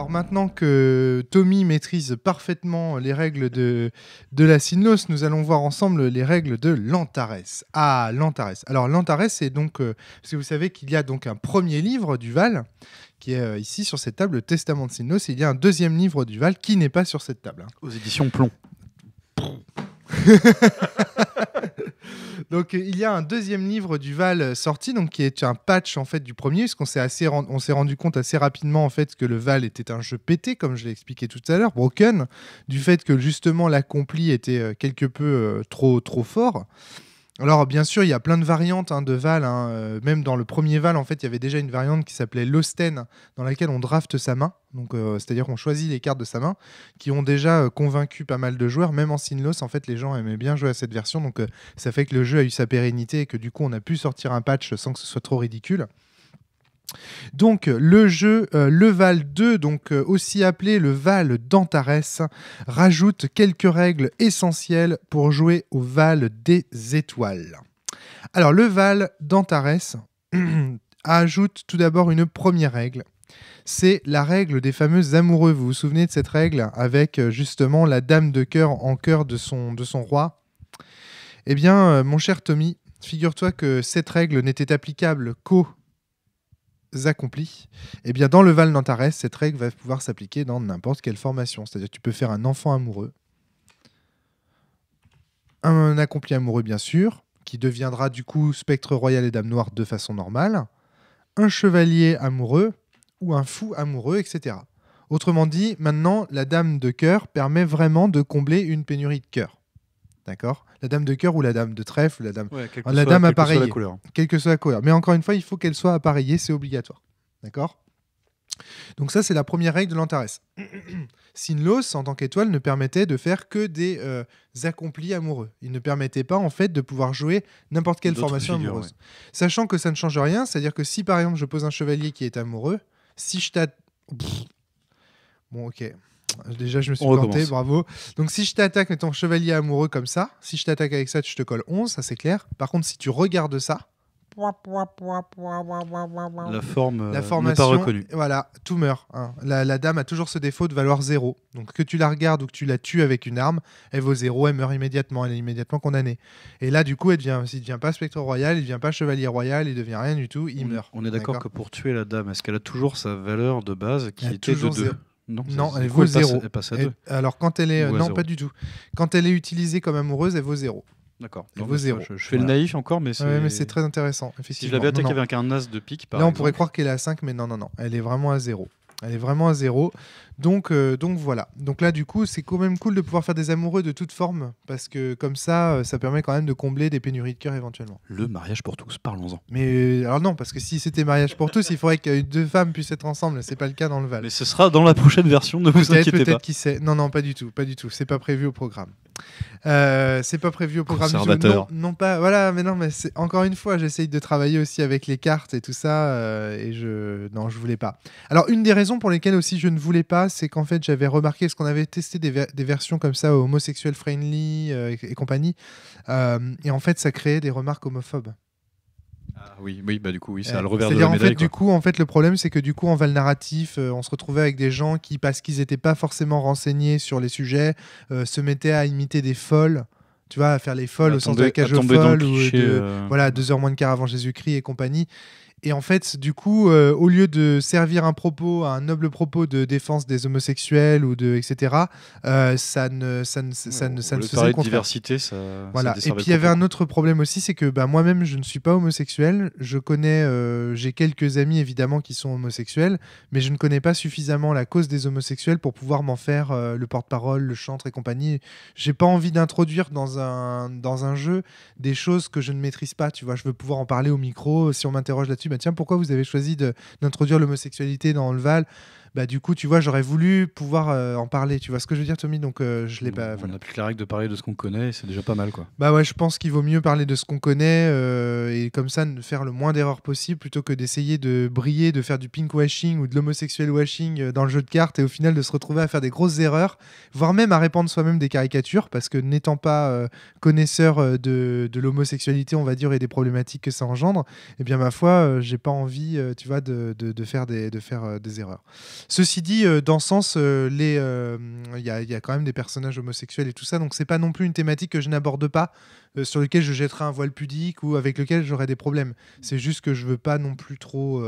Alors maintenant que Tommy maîtrise parfaitement les règles de la Sinlos, nous allons voir ensemble les règles de l'Antares. Ah, l'Antares. Alors l'Antares, c'est donc... parce que vous savez qu'il y a donc un premier livre du Val, qui est ici sur cette table, le Testament de Sinlos, et il y a un deuxième livre du Val qui n'est pas sur cette table. Aux éditions Plomb. Donc il y a un deuxième livre du Val sorti, donc qui est un patch en fait du premier, parce qu'on on s'est rendu compte assez rapidement en fait que le Val était un jeu pété, comme je l'ai expliqué tout à l'heure, broken, du fait que justement l'accompli était quelque peu trop fort. Alors bien sûr, il y a plein de variantes de Val. Même dans le premier Val, en fait, il y avait déjà une variante qui s'appelait l'Osten, dans laquelle on drafte sa main. Donc, c'est-à-dire qu'on choisit les cartes de sa main, qui ont déjà convaincu pas mal de joueurs. Même en Sinlos, en fait, les gens aimaient bien jouer à cette version. Donc, ça fait que le jeu a eu sa pérennité et que du coup, on a pu sortir un patch sans que ce soit trop ridicule. Donc le jeu, le Val 2, donc aussi appelé le Val d'Antares, rajoute quelques règles essentielles pour jouer au Val des étoiles. Alors le Val d'Antares ajoute tout d'abord une première règle. C'est la règle des fameux amoureux. Vous vous souvenez de cette règle avec justement la dame de cœur en cœur de son roi? Eh bien, mon cher Tommy, figure-toi que cette règle n'était applicable qu'aux accomplis. Eh bien, dans le Val d'Antares, cette règle va pouvoir s'appliquer dans n'importe quelle formation. C'est-à-dire que tu peux faire un enfant amoureux, un accompli amoureux, bien sûr, qui deviendra du coup spectre royal et dame noire de façon normale, un chevalier amoureux ou un fou amoureux, etc. Autrement dit, maintenant, la dame de cœur permet vraiment de combler une pénurie de cœur. D'accord ? La dame de cœur ou la dame de trèfle, la dame appareillée. Quelle que soit la couleur. Mais encore une fois, il faut qu'elle soit appareillée, c'est obligatoire. D'accord ? Donc ça, c'est la première règle de l'Antares. Sinlos, en tant qu'étoile, ne permettait de faire que des accomplis amoureux. Il ne permettait pas, en fait, de pouvoir jouer n'importe quelle formation amoureuse. Ouais. Sachant que ça ne change rien, c'est-à-dire que si, par exemple, je pose un chevalier qui est amoureux, si je t'attaque... Bon, ok... Déjà, je me suis planté, bravo. Donc, si je t'attaque avec ton chevalier amoureux comme ça, si je t'attaque avec ça, je te colle 11, ça c'est clair. Par contre, si tu regardes ça, la formation n'est pas reconnue. Voilà, tout meurt. La dame a toujours ce défaut de valoir 0. Donc, que tu la regardes ou que tu la tues avec une arme, elle vaut 0, elle meurt immédiatement, elle est immédiatement condamnée. Et là, du coup, s'il ne devient pas spectre royal, il ne devient pas chevalier royal, il ne devient rien du tout, il meurt. On est d'accord que pour tuer la dame, est-ce qu'elle a toujours sa valeur de base qui était de 2 ? Non, elle vaut 0. Elle passe à 2. Alors, quand elle est... non, pas du tout. Quand elle est utilisée comme amoureuse, elle vaut 0. D'accord. Elle vaut 0. Je fais le naïf encore, mais c'est... Ouais, mais c'est très intéressant, effectivement. Si je l'avais attaqué avec un as de pique, par exemple... Là, on pourrait pourrait croire qu'elle est à 5, mais non. Elle est vraiment à 0. Elle est vraiment à 0. Donc voilà. Donc là, du coup, c'est quand même cool de pouvoir faire des amoureux de toute forme, parce que comme ça, ça permet quand même de combler des pénuries de cœur éventuellement. Le mariage pour tous, parlons-en. Mais alors non, parce que si c'était mariage pour tous, il faudrait que 2 femmes puissent être ensemble. C'est pas le cas dans le Val. Mais ce sera dans la prochaine version, ne vous inquiétez pas. Peut-être qui sait. Non, pas du tout. C'est pas prévu au programme. C'est pas prévu au programme. Conservateur. Non, pas. Voilà, mais non, mais c'est encore une fois, j'essaye de travailler aussi avec les cartes et tout ça, et je voulais pas. Alors une des raisons pour lesquelles aussi je ne voulais pas, c'est qu'en fait j'avais remarqué, parce qu'on avait testé des versions comme ça, homosexuel friendly et compagnie, et en fait ça créait des remarques homophobes. Ah oui, bah du coup, oui, c'est à le revers de la médaille. C'est-à-dire, du coup, le problème, c'est que du coup, en Val narratif, on se retrouvait avec des gens qui, parce qu'ils n'étaient pas forcément renseignés sur les sujets, se mettaient à imiter des folles. Tu vois, à faire les folles au sens de la cage aux folles, voilà, 2 heures moins de quart avant Jésus-Christ et compagnie. Et en fait, du coup, au lieu de servir un noble propos de défense des homosexuels ou etc., ça ne se faisait de diversité, ça. Voilà. Et puis il y avait un autre problème aussi, c'est que moi-même, je ne suis pas homosexuel. Je connais, j'ai quelques amis évidemment qui sont homosexuels, mais je ne connais pas suffisamment la cause des homosexuels pour pouvoir m'en faire le porte-parole, le chantre et compagnie. J'ai pas envie d'introduire dans un jeu des choses que je ne maîtrise pas. Tu vois, je veux pouvoir en parler au micro. Si on m'interroge là-dessus, tiens, pourquoi vous avez choisi d'introduire l'homosexualité dans le Val ? Du coup, tu vois, j'aurais voulu pouvoir en parler. Tu vois ce que je veux dire, Tommy ? Donc, je l'ai pas. On n'a plus que la règle de parler de ce qu'on connaît, et c'est déjà pas mal, quoi. Bah ouais, je pense qu'il vaut mieux parler de ce qu'on connaît et comme ça, ne faire le moins d'erreurs possible plutôt que d'essayer de briller, de faire du pink washing ou de l'homosexuel washing dans le jeu de cartes et au final de se retrouver à faire des grosses erreurs, voire même à répandre soi-même des caricatures parce que n'étant pas connaisseur de l'homosexualité, on va dire, et des problématiques que ça engendre, eh bien, ma foi, j'ai pas envie, tu vois, de faire des erreurs. Ceci dit, dans ce sens, il y a quand même des personnages homosexuels et tout ça, donc c'est pas non plus une thématique que je n'aborde pas, sur lequel je jetterai un voile pudique ou avec lequel j'aurai des problèmes. C'est juste que je veux pas non plus trop...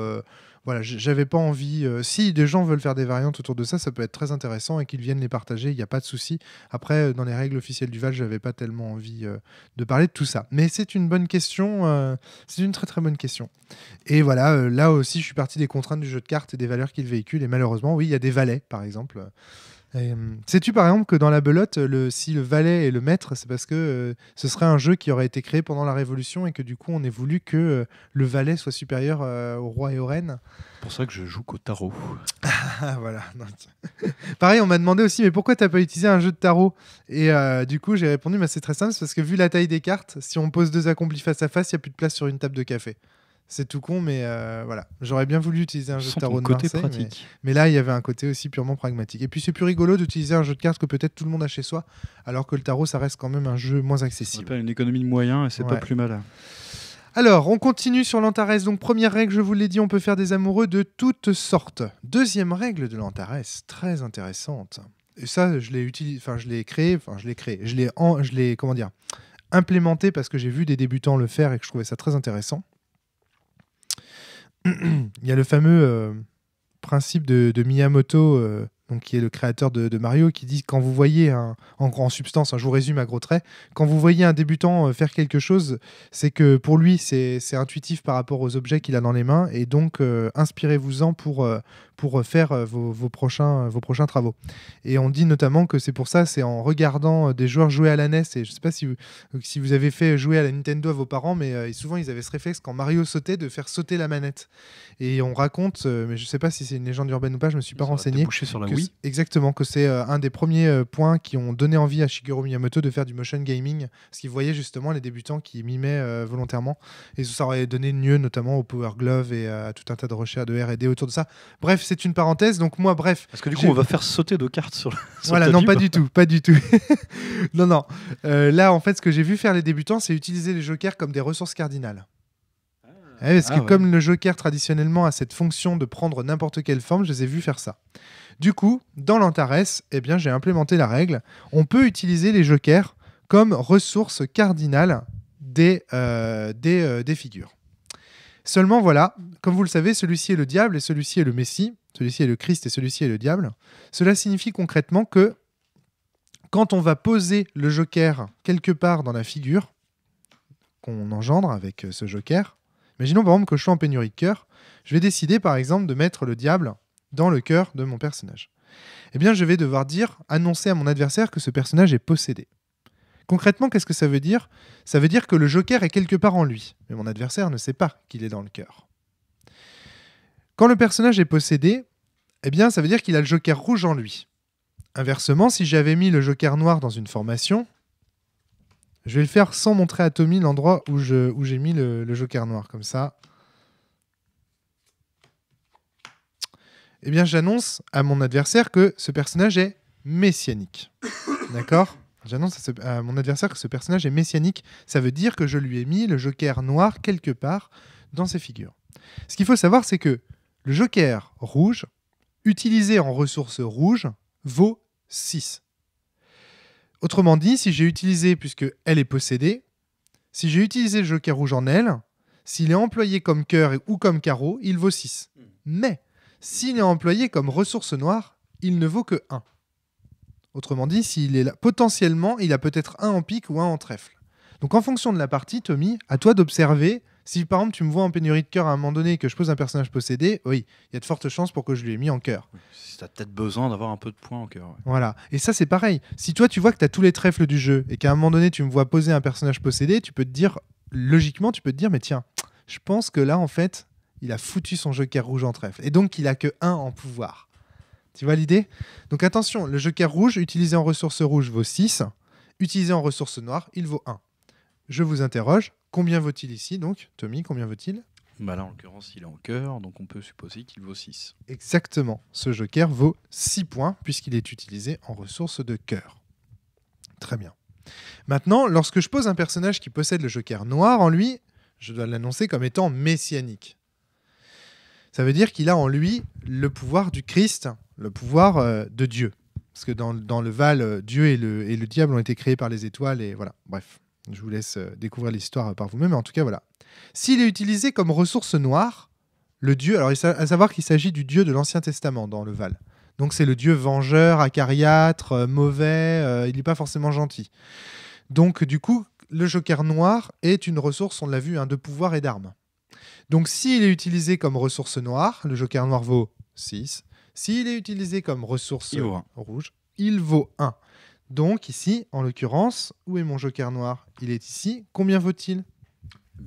voilà, j'avais pas envie... si des gens veulent faire des variantes autour de ça, ça peut être très intéressant et qu'ils viennent les partager, il n'y a pas de souci. Après, dans les règles officielles du Val, j'avais pas tellement envie de parler de tout ça. Mais c'est une bonne question, c'est une très très bonne question. Et voilà, là aussi, je suis parti des contraintes du jeu de cartes et des valeurs qu'il véhicule. Et malheureusement, oui, il y a des valets, par exemple. Sais-tu par exemple que dans la belote, si le valet est le maître, c'est parce que ce serait un jeu qui aurait été créé pendant la Révolution et que du coup on ait voulu que le valet soit supérieur au roi et aux reines. C'est pour ça que je joue qu'au tarot. Ah, voilà. Non, pareil, on m'a demandé aussi, mais pourquoi t'as pas utilisé un jeu de tarot? Et du coup j'ai répondu, c'est très simple, c'est parce que vu la taille des cartes, si on pose deux accomplis face à face, il n'y a plus de place sur une table de café. C'est tout con, mais voilà. J'aurais bien voulu utiliser un jeu de tarot de côté Marseille, pratique. mais là, il y avait un côté aussi purement pragmatique. Et puis, c'est plus rigolo d'utiliser un jeu de cartes que peut-être tout le monde a chez soi, alors que le tarot, ça reste quand même un jeu moins Ça accessible. s'appelle une économie de moyens et c'est pas plus mal. Alors, on continue sur l'Antares. Donc, première règle, je vous l'ai dit, on peut faire des amoureux de toutes sortes. Deuxième règle de l'Antares, très intéressante. Et ça, je l'ai implémenté parce que j'ai vu des débutants le faire et que je trouvais ça très intéressant. Il y a le fameux principe de Miyamoto, donc qui est le créateur de Mario, qui dit quand vous voyez, en substance, je vous résume à gros traits, quand vous voyez un débutant faire quelque chose, c'est que pour lui, c'est intuitif par rapport aux objets qu'il a dans les mains, et donc inspirez-vous-en pour faire vos prochains travaux. Et on dit notamment que c'est pour ça, c'est en regardant des joueurs jouer à la NES, et je ne sais pas si vous avez fait jouer à la Nintendo à vos parents, mais souvent ils avaient ce réflexe quand Mario sautait de faire sauter la manette. Et on raconte, mais je ne sais pas si c'est une légende urbaine ou pas, je ne me suis pas renseigné. Sur la Wii. Exactement, que c'est un des premiers points qui ont donné envie à Shigeru Miyamoto de faire du motion gaming, parce qu'il voyait justement les débutants qui mimaient volontairement, et ça aurait donné lieu notamment au Power Glove et à tout un tas de recherches de R&D autour de ça. Bref, c'est une parenthèse, donc moi, bref. Parce que du coup, on va faire sauter de cartes sur voilà, non, pas du tout. Non. Là, en fait, ce que j'ai vu faire les débutants, c'est utiliser les jokers comme des ressources cardinales. Parce que comme le joker traditionnellement a cette fonction de prendre n'importe quelle forme, je les ai vus faire ça. Du coup, dans l'Antares, j'ai implémenté la règle. On peut utiliser les jokers comme ressources cardinales des figures. Seulement, voilà, comme vous le savez, celui-ci est le diable et celui-ci est le Messie. Celui-ci est le Christ et celui-ci est le diable. Cela signifie concrètement que quand on va poser le joker quelque part dans la figure qu'on engendre avec ce joker, imaginons par exemple que je suis en pénurie de cœur, je vais décider par exemple de mettre le diable dans le cœur de mon personnage. Eh bien, je vais devoir annoncer à mon adversaire que ce personnage est possédé. Concrètement, qu'est-ce que ça veut dire? Ça veut dire que le joker est quelque part en lui, mais mon adversaire ne sait pas qu'il est dans le cœur. Quand le personnage est possédé, eh bien, ça veut dire qu'il a le joker rouge en lui. Inversement, si j'avais mis le joker noir dans une formation, je vais le faire sans montrer à Tommy l'endroit où j'ai mis le joker noir, comme ça. Eh bien, j'annonce à mon adversaire que ce personnage est messianique. D'accord ? J'annonce à mon adversaire que ce personnage est messianique. Ça veut dire que je lui ai mis le joker noir quelque part dans ses figures. Ce qu'il faut savoir, c'est que le joker rouge, utilisé en ressource rouge, vaut 6. Autrement dit, si j'ai utilisé, puisque elle est possédée, si j'ai utilisé le joker rouge en elle, s'il est employé comme cœur ou comme carreau, il vaut 6. Mais s'il est employé comme ressource noire, il ne vaut que 1. Autrement dit, s'il est là, potentiellement, il a peut-être 1 en pique ou 1 en trèfle. Donc en fonction de la partie, Tommy, à toi d'observer. Si par exemple tu me vois en pénurie de cœur à un moment donné et que je pose un personnage possédé, oui, il y a de fortes chances pour que je lui ai mis en cœur. Si tu as peut-être besoin d'avoir un peu de points en cœur. Ouais. Voilà. Et ça, c'est pareil. Si toi, tu vois que tu as tous les trèfles du jeu et qu'à un moment donné, tu me vois poser un personnage possédé, tu peux te dire, logiquement, mais tiens, je pense que là, en fait, il a foutu son joker rouge en trèfle. Et donc, il a que 1 en pouvoir. Tu vois l'idée? Donc attention, le joker rouge, utilisé en ressource rouge, vaut 6. Utilisé en ressource noire, il vaut 1. Je vous interroge, combien vaut-il ici donc? Tommy, combien vaut-il? Bah là, en l'occurrence, il est en cœur, donc on peut supposer qu'il vaut 6. Exactement. Ce joker vaut 6 points puisqu'il est utilisé en ressource de cœur. Très bien. Maintenant, lorsque je pose un personnage qui possède le joker noir en lui, je dois l'annoncer comme étant messianique. Ça veut dire qu'il a en lui le pouvoir du Christ, le pouvoir de Dieu. Parce que dans le Val, Dieu et le diable ont été créés par les étoiles. Et voilà, bref, je vous laisse découvrir l'histoire par vous-même. Mais en tout cas, voilà. S'il est utilisé comme ressource noire, le dieu, alors à savoir qu'il s'agit du dieu de l'Ancien Testament dans le Val. Donc c'est le dieu vengeur, acariâtre, mauvais, il n'est pas forcément gentil. Donc du coup, le joker noir est une ressource, on l'a vu, de pouvoir et d'armes. Donc s'il est utilisé comme ressource noire, le joker noir vaut 6. S'il est utilisé comme ressource rouge, il vaut 1. Donc ici, en l'occurrence, où est mon joker noir? Il est ici. Combien vaut-il?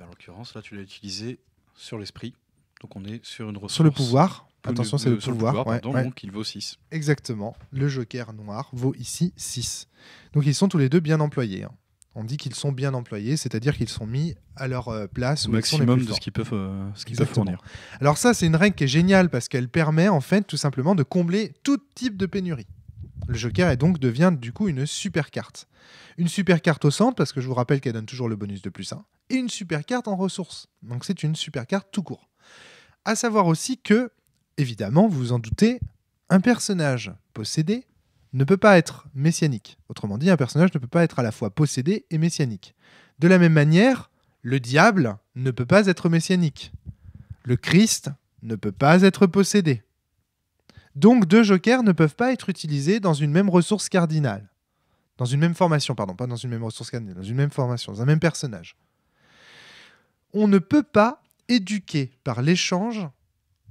En l'occurrence, là, tu l'as utilisé sur l'esprit. Donc on est sur une ressource. Sur le pouvoir. Attention, c'est le pouvoir. Donc il vaut 6. Exactement. Le joker noir vaut ici 6. Donc ils sont tous les deux bien employés. On dit qu'ils sont bien employés, c'est-à-dire qu'ils sont mis à leur place au maximum de ce qu'ils peuvent fournir. Alors ça, c'est une règle qui est géniale parce qu'elle permet en fait tout simplement de combler tout type de pénurie. Le joker devient du coup une super carte. Une super carte au centre parce que je vous rappelle qu'elle donne toujours le bonus de +1 et une super carte en ressources. Donc c'est une super carte tout court. À savoir aussi que, évidemment, vous vous en doutez, un personnage possédé ne peut pas être messianique. Autrement dit, un personnage ne peut pas être à la fois possédé et messianique. De la même manière, le diable ne peut pas être messianique. Le Christ ne peut pas être possédé. Donc, 2 jokers ne peuvent pas être utilisés dans une même ressource cardinale. Dans une même formation, pardon, pas dans une même ressource cardinale, dans une même formation, dans un même personnage. On ne peut pas éduquer par l'échange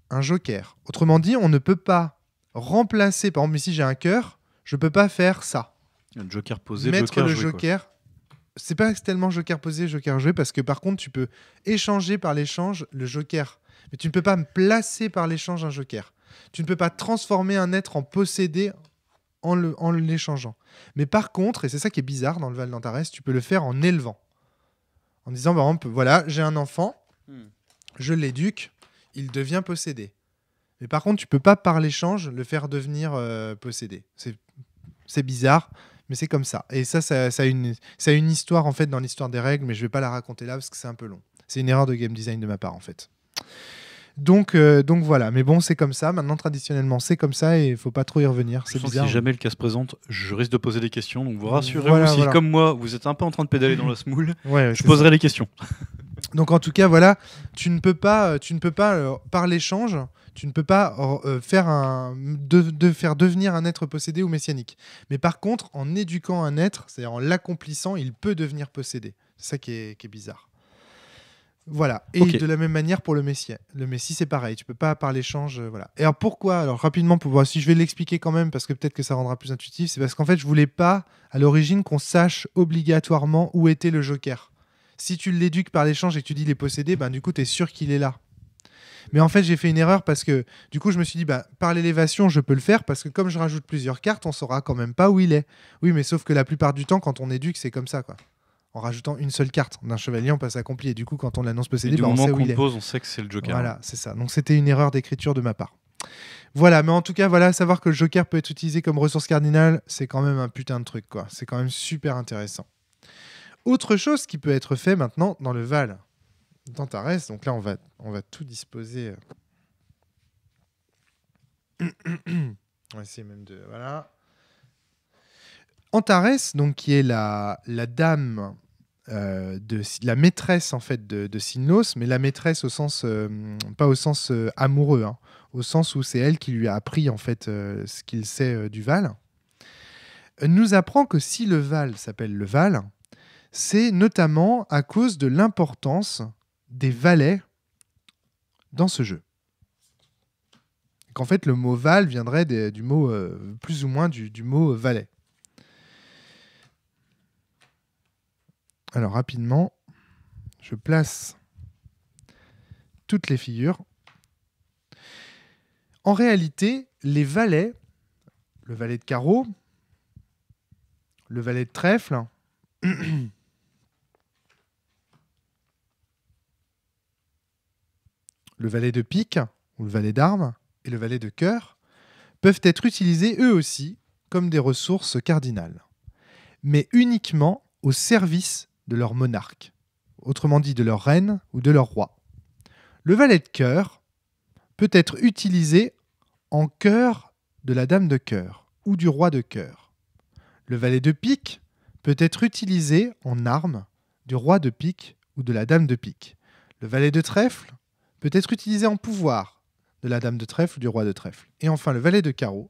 un joker. Autrement dit, on ne peut pas remplacer, par exemple, ici j'ai un cœur, je peux pas faire ça. Un joker posé, mettre joker le joué, joker. C'est pas tellement joker posé, joker joué, parce que par contre, tu peux échanger par l'échange le joker. Mais tu ne peux pas me placer par l'échange un joker. Tu ne peux pas transformer un être en possédé en l'échangeant. Mais par contre, et c'est ça qui est bizarre dans le Val d'Antares, tu peux le faire en élevant. En disant, par exemple, voilà, j'ai un enfant, je l'éduque, il devient possédé. Mais par contre, tu peux pas par l'échange le faire devenir possédé. C'est bizarre, mais c'est comme ça. Et ça a une histoire en fait dans l'histoire des règles, mais je vais pas la raconter là parce que c'est un peu long. C'est une erreur de game design de ma part en fait. Donc voilà. Mais bon, c'est comme ça. Maintenant, traditionnellement, c'est comme ça et il faut pas trop y revenir. C'est bizarre. Si jamais le cas se présente, je risque de poser des questions. Donc vous rassurez-vous, si comme moi, vous êtes un peu en train de pédaler dans la semoule, je poserai les questions. Donc en tout cas, voilà, tu ne peux pas par l'échange, tu ne peux pas faire devenir un être possédé ou messianique. Mais par contre, en éduquant un être, c'est-à-dire en l'accomplissant, il peut devenir possédé. C'est ça qui est bizarre. Voilà. Et de la même manière pour le Messie. Le Messie, c'est pareil. Tu peux pas par l'échange. Voilà. Et alors pourquoi? Alors rapidement, si je vais l'expliquer quand même, parce que peut-être que ça rendra plus intuitif, c'est parce qu'en fait, je voulais pas à l'origine qu'on sache obligatoirement où était le joker. Si tu l'éduques par l'échange et que tu dis il est possédé, du coup, tu es sûr qu'il est là. Mais en fait, j'ai fait une erreur parce que du coup, je me suis dit, par l'élévation, je peux le faire parce que comme je rajoute plusieurs cartes, on saura quand même pas où il est. Oui, mais sauf que la plupart du temps, quand on éduque, c'est comme ça, quoi. En rajoutant une seule carte d'un chevalier, on passe accompli. Et du coup, quand on l'annonce possédé, on sait où il est. On sait que c'est le joker. Voilà, c'est ça. Donc, c'était une erreur d'écriture de ma part. Voilà, mais en tout cas, voilà, savoir que le joker peut être utilisé comme ressource cardinale, c'est quand même un putain de truc, quoi. C'est quand même super intéressant. Autre chose qui peut être fait maintenant dans le Val d'Antares, donc là on va tout disposer. On va essayer même de voilà. Antares, donc qui est la dame la maîtresse en fait de Sinlos, mais la maîtresse au sens pas au sens amoureux, au sens où c'est elle qui lui a appris en fait ce qu'il sait du Val. Nous apprend que si le Val s'appelle le Val, c'est notamment à cause de l'importance des valets dans ce jeu. Qu'en fait, le mot Val viendrait du mot, plus ou moins du mot valet. Alors, rapidement, je place toutes les figures. En réalité, les valets, le valet de carreau, le valet de trèfle, le valet de pique, ou le valet d'armes, et le valet de cœur, peuvent être utilisés eux aussi comme des ressources cardinales, mais uniquement au service de leur monarque, autrement dit de leur reine ou de leur roi. Le valet de cœur peut être utilisé en cœur de la dame de cœur ou du roi de cœur. Le valet de pique peut être utilisé en arme du roi de pique ou de la dame de pique. Le valet de trèfle peut être utilisé en pouvoir de la dame de trèfle ou du roi de trèfle. Et enfin, le valet de carreau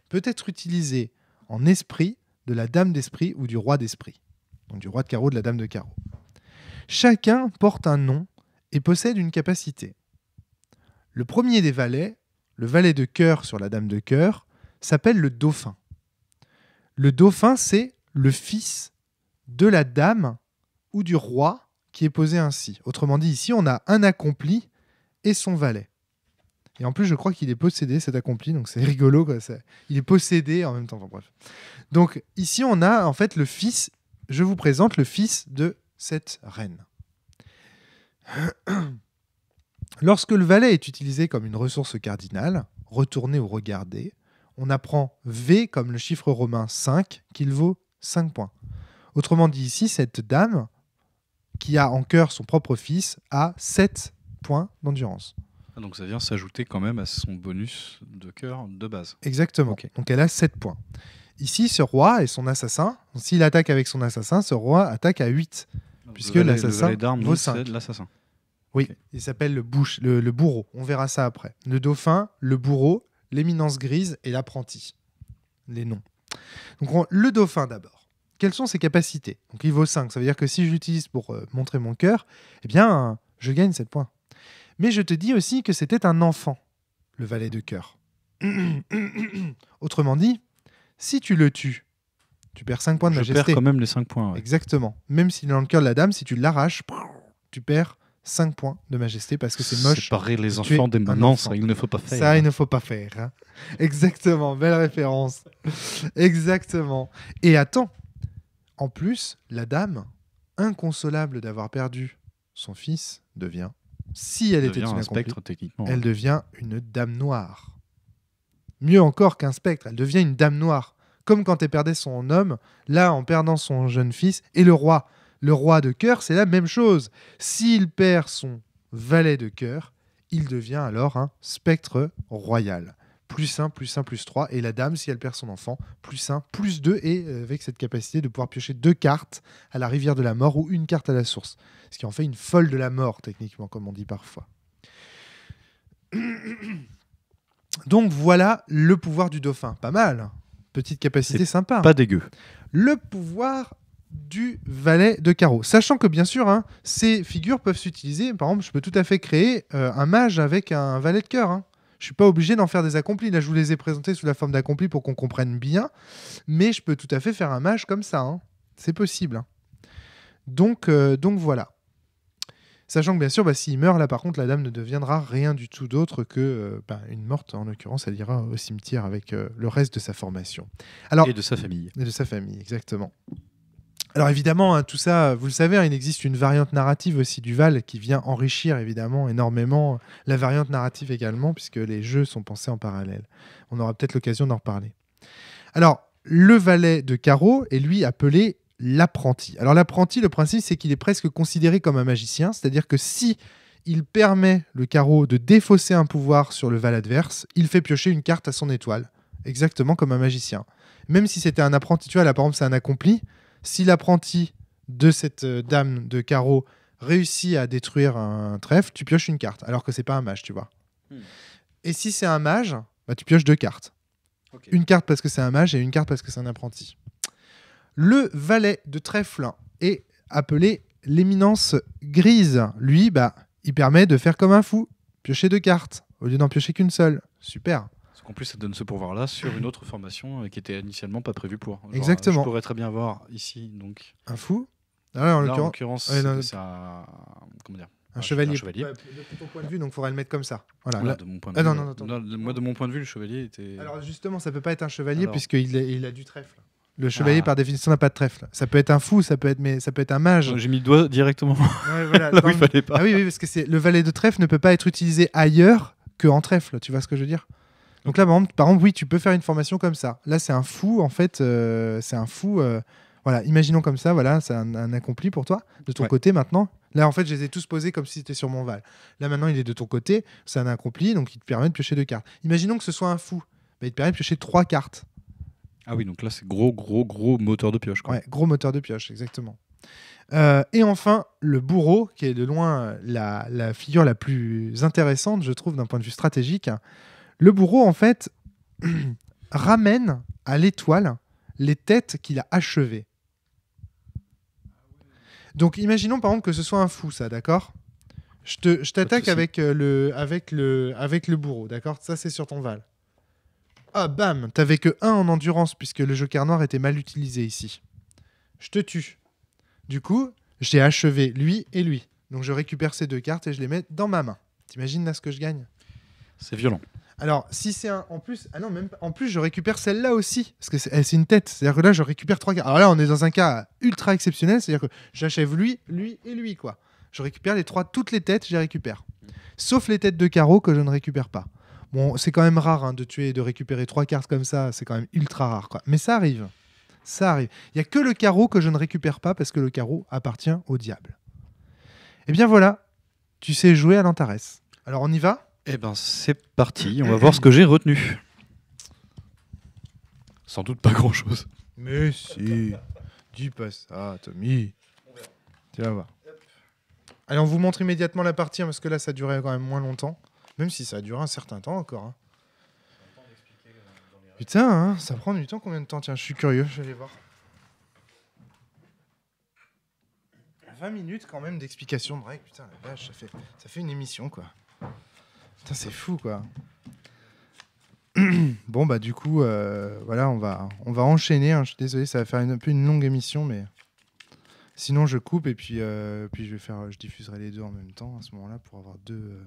peut être utilisé en esprit de la dame d'esprit ou du roi d'esprit. Donc du roi de carreau, de la dame de carreau. Chacun porte un nom et possède une capacité. Le premier des valets, le valet de cœur sur la dame de cœur, s'appelle le dauphin. Le dauphin, c'est le fils de la dame ou du roi qui est posé ainsi. Autrement dit, ici, on a un accompli et son valet. Et en plus, je crois qu'il est possédé, cet accompli, donc c'est rigolo, quoi. Il est possédé en même temps. Enfin, bref. Donc ici, on a en fait le fils, je vous présente le fils de cette reine. Lorsque le valet est utilisé comme une ressource cardinale, retourner ou regarder, on apprend V comme le chiffre romain 5, qu'il vaut 5 points. Autrement dit ici, cette dame, qui a en cœur son propre fils, a 7 points d'endurance. Donc ça vient s'ajouter quand même à son bonus de cœur de base. Exactement. Okay. Donc elle a 7 points. Ici, ce roi et son assassin, s'il attaque avec son assassin, ce roi attaque à 8. Puisque l'assassin vaut 5. L'assassin. Oui, okay. Il s'appelle le bourreau. On verra ça après. Le dauphin, le bourreau, l'éminence grise et l'apprenti. Les noms. Donc le dauphin d'abord. Quelles sont ses capacités? Donc il vaut 5. Ça veut dire que si je l'utilise pour montrer mon cœur, eh bien, je gagne 7 points. Mais je te dis aussi que c'était un enfant, le valet de cœur. Autrement dit, si tu le tues, tu perds 5 points de majesté. Je perds quand même les 5 points. Ouais. Exactement. Même s'il est dans le cœur de la dame, si tu l'arraches, tu perds 5 points de majesté parce que c'est moche. Séparer les enfants des mamans, ça, il ne faut pas faire. Ça, il ne faut pas faire. Hein. Exactement. Belle référence. Exactement. Et attends. En plus, la dame, inconsolable d'avoir perdu son fils, devient... Si elle était une spectre, techniquement. Elle devient une dame noire. Mieux encore qu'un spectre, elle devient une dame noire. Comme quand elle perdait son homme, là, en perdant son jeune fils, et le roi de cœur, c'est la même chose. S'il perd son valet de cœur, il devient alors un spectre royal. Plus 1, plus 1, plus 3. Et la dame, si elle perd son enfant, plus 1, plus 2. Et avec cette capacité de pouvoir piocher 2 cartes à la rivière de la mort ou une carte à la source. Ce qui en fait une folle de la mort, techniquement, comme on dit parfois. Donc voilà le pouvoir du dauphin. Pas mal. Petite capacité sympa. Pas dégueu. Le pouvoir du valet de carreau. Sachant que, bien sûr, hein, ces figures peuvent s'utiliser. Par exemple, je peux tout à fait créer un mage avec un valet de cœur. Hein. Je ne suis pas obligé d'en faire des accomplis. Là, je vous les ai présentés sous la forme d'accomplis pour qu'on comprenne bien. Mais je peux tout à fait faire un mage comme ça. Hein. C'est possible. Hein. Donc voilà. Sachant que, bien sûr, s'il meurt, là, par contre, la dame ne deviendra rien du tout d'autre que une morte. En l'occurrence, elle ira au cimetière avec le reste de sa formation. Alors, et de sa famille. Et de sa famille, exactement. Alors évidemment, hein, tout ça, vous le savez, hein, il existe une variante narrative aussi du Val qui vient enrichir évidemment énormément la variante narrative également, puisque les jeux sont pensés en parallèle. On aura peut-être l'occasion d'en reparler. Alors, le valet de carreau est lui appelé l'apprenti. Alors l'apprenti, le principe, c'est qu'il est presque considéré comme un magicien, c'est-à-dire que si il permet le carreau de défausser un pouvoir sur le val adverse, il fait piocher une carte à son étoile, exactement comme un magicien. Même si c'était un apprenti, tu vois, là par exemple c'est un accompli. Si l'apprenti de cette dame de carreau réussit à détruire un trèfle, tu pioches une carte, alors que c'est pas un mage, tu vois. Et si c'est un mage, tu pioches 2 cartes. Okay. Une carte parce que c'est un mage et une carte parce que c'est un apprenti. Le valet de trèfle est appelé l'éminence grise. Lui, il permet de faire comme un fou, piocher 2 cartes, au lieu d'en piocher qu'une seule. Super. En plus, ça donne ce pouvoir-là sur une autre formation qui était initialement pas prévue pour. Genre, exactement. Je pourrais très bien voir ici donc un fou. Là, en l'occurrence, c'est un comment dire, un chevalier. De ton point de vue, donc il faudrait le mettre comme ça. Voilà. De mon point de vue. Moi, de mon point de vue, le chevalier était. Alors justement, ça peut pas être un chevalier puisqu'il a du trèfle. Le chevalier, par définition, n'a pas de trèfle. Ça peut être un fou, ça peut être un mage. J'ai mis le doigt directement. Ouais, voilà. Là où il fallait pas. Ah oui, parce que le valet de trèfle ne peut pas être utilisé ailleurs qu'en trèfle. Tu vois ce que je veux dire? Donc là, par exemple, oui, tu peux faire une formation comme ça. Là, c'est un fou, en fait. C'est un fou. Voilà, imaginons comme ça, voilà, c'est un accompli pour toi. De ton côté, maintenant, Là, en fait, je les ai tous posés comme si c'était sur mon Val. Là, maintenant, il est de ton côté. C'est un accompli, donc il te permet de piocher 2 cartes. Imaginons que ce soit un fou. Bah, il te permet de piocher 3 cartes. Ah oui, donc là, c'est gros moteur de pioche, quoi. Ouais, gros moteur de pioche, exactement. Et enfin, le bourreau, qui est de loin la figure la plus intéressante, je trouve, d'un point de vue stratégique. Le bourreau, en fait, ramène à l'étoile les têtes qu'il a achevées. Donc, imaginons par exemple que ce soit un fou, ça, d'accord ? Je t'attaque avec le bourreau, d'accord ? Ça, c'est sur ton Val. Ah, bam ! T'avais que 1 en endurance, puisque le joker noir était mal utilisé ici. Je te tue. Du coup, j'ai achevé lui et lui. Donc, je récupère ces 2 cartes et je les mets dans ma main. T'imagines là ce que je gagne ? C'est violent. Alors, si c'est un... En plus, en plus, je récupère celle-là aussi. Parce que c'est une tête. C'est-à-dire que là, je récupère 3 cartes. Alors là, on est dans un cas ultra exceptionnel. C'est-à-dire que j'achève lui et lui, quoi. Je récupère toutes les têtes, je les récupère. Sauf les têtes de carreau que je ne récupère pas. Bon, c'est quand même rare hein, de récupérer 3 cartes comme ça. C'est quand même ultra rare, quoi. Mais ça arrive. Ça arrive. Il n'y a que le carreau que je ne récupère pas parce que le carreau appartient au diable. Eh bien voilà. Tu sais jouer à l'Antares. Alors, on y va ? Eh ben, c'est parti. On va voir ce que j'ai retenu. Sans doute pas grand-chose. Mais si. Dis pas ça, Tommy. Tu vas voir. Allez, on vous montre immédiatement la partie, hein, parce que là, ça durait quand même moins longtemps. Même si ça a duré un certain temps encore. Hein. Putain, hein, ça prend du temps. Combien de temps ? Tiens, je suis curieux, je vais aller voir. 20 minutes quand même d'explication de règles. Putain, la vache, ça fait une émission, quoi. Putain, c'est fou, quoi. Bon, bah du coup, voilà, on va enchaîner. Hein. Je suis désolé, ça va faire un peu une longue émission, mais sinon je coupe et puis je diffuserai les deux en même temps à ce moment-là pour avoir deux,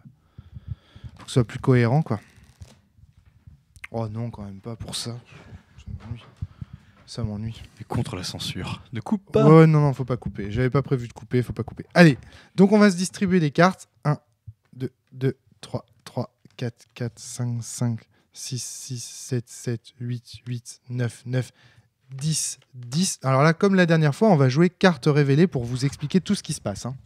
pour que ce soit plus cohérent, quoi. Oh non, quand même pas pour ça. Ça m'ennuie. Et contre la censure. Ne coupe pas. Ouais, non, faut pas couper. J'avais pas prévu de couper, faut pas couper. Allez, donc on va se distribuer les cartes. 1, 2, 3, 4, 5, 6, 6, 7, 8, 9, 10. Alors là, comme la dernière fois, on va jouer carte révélée pour vous expliquer tout ce qui se passe. Hein.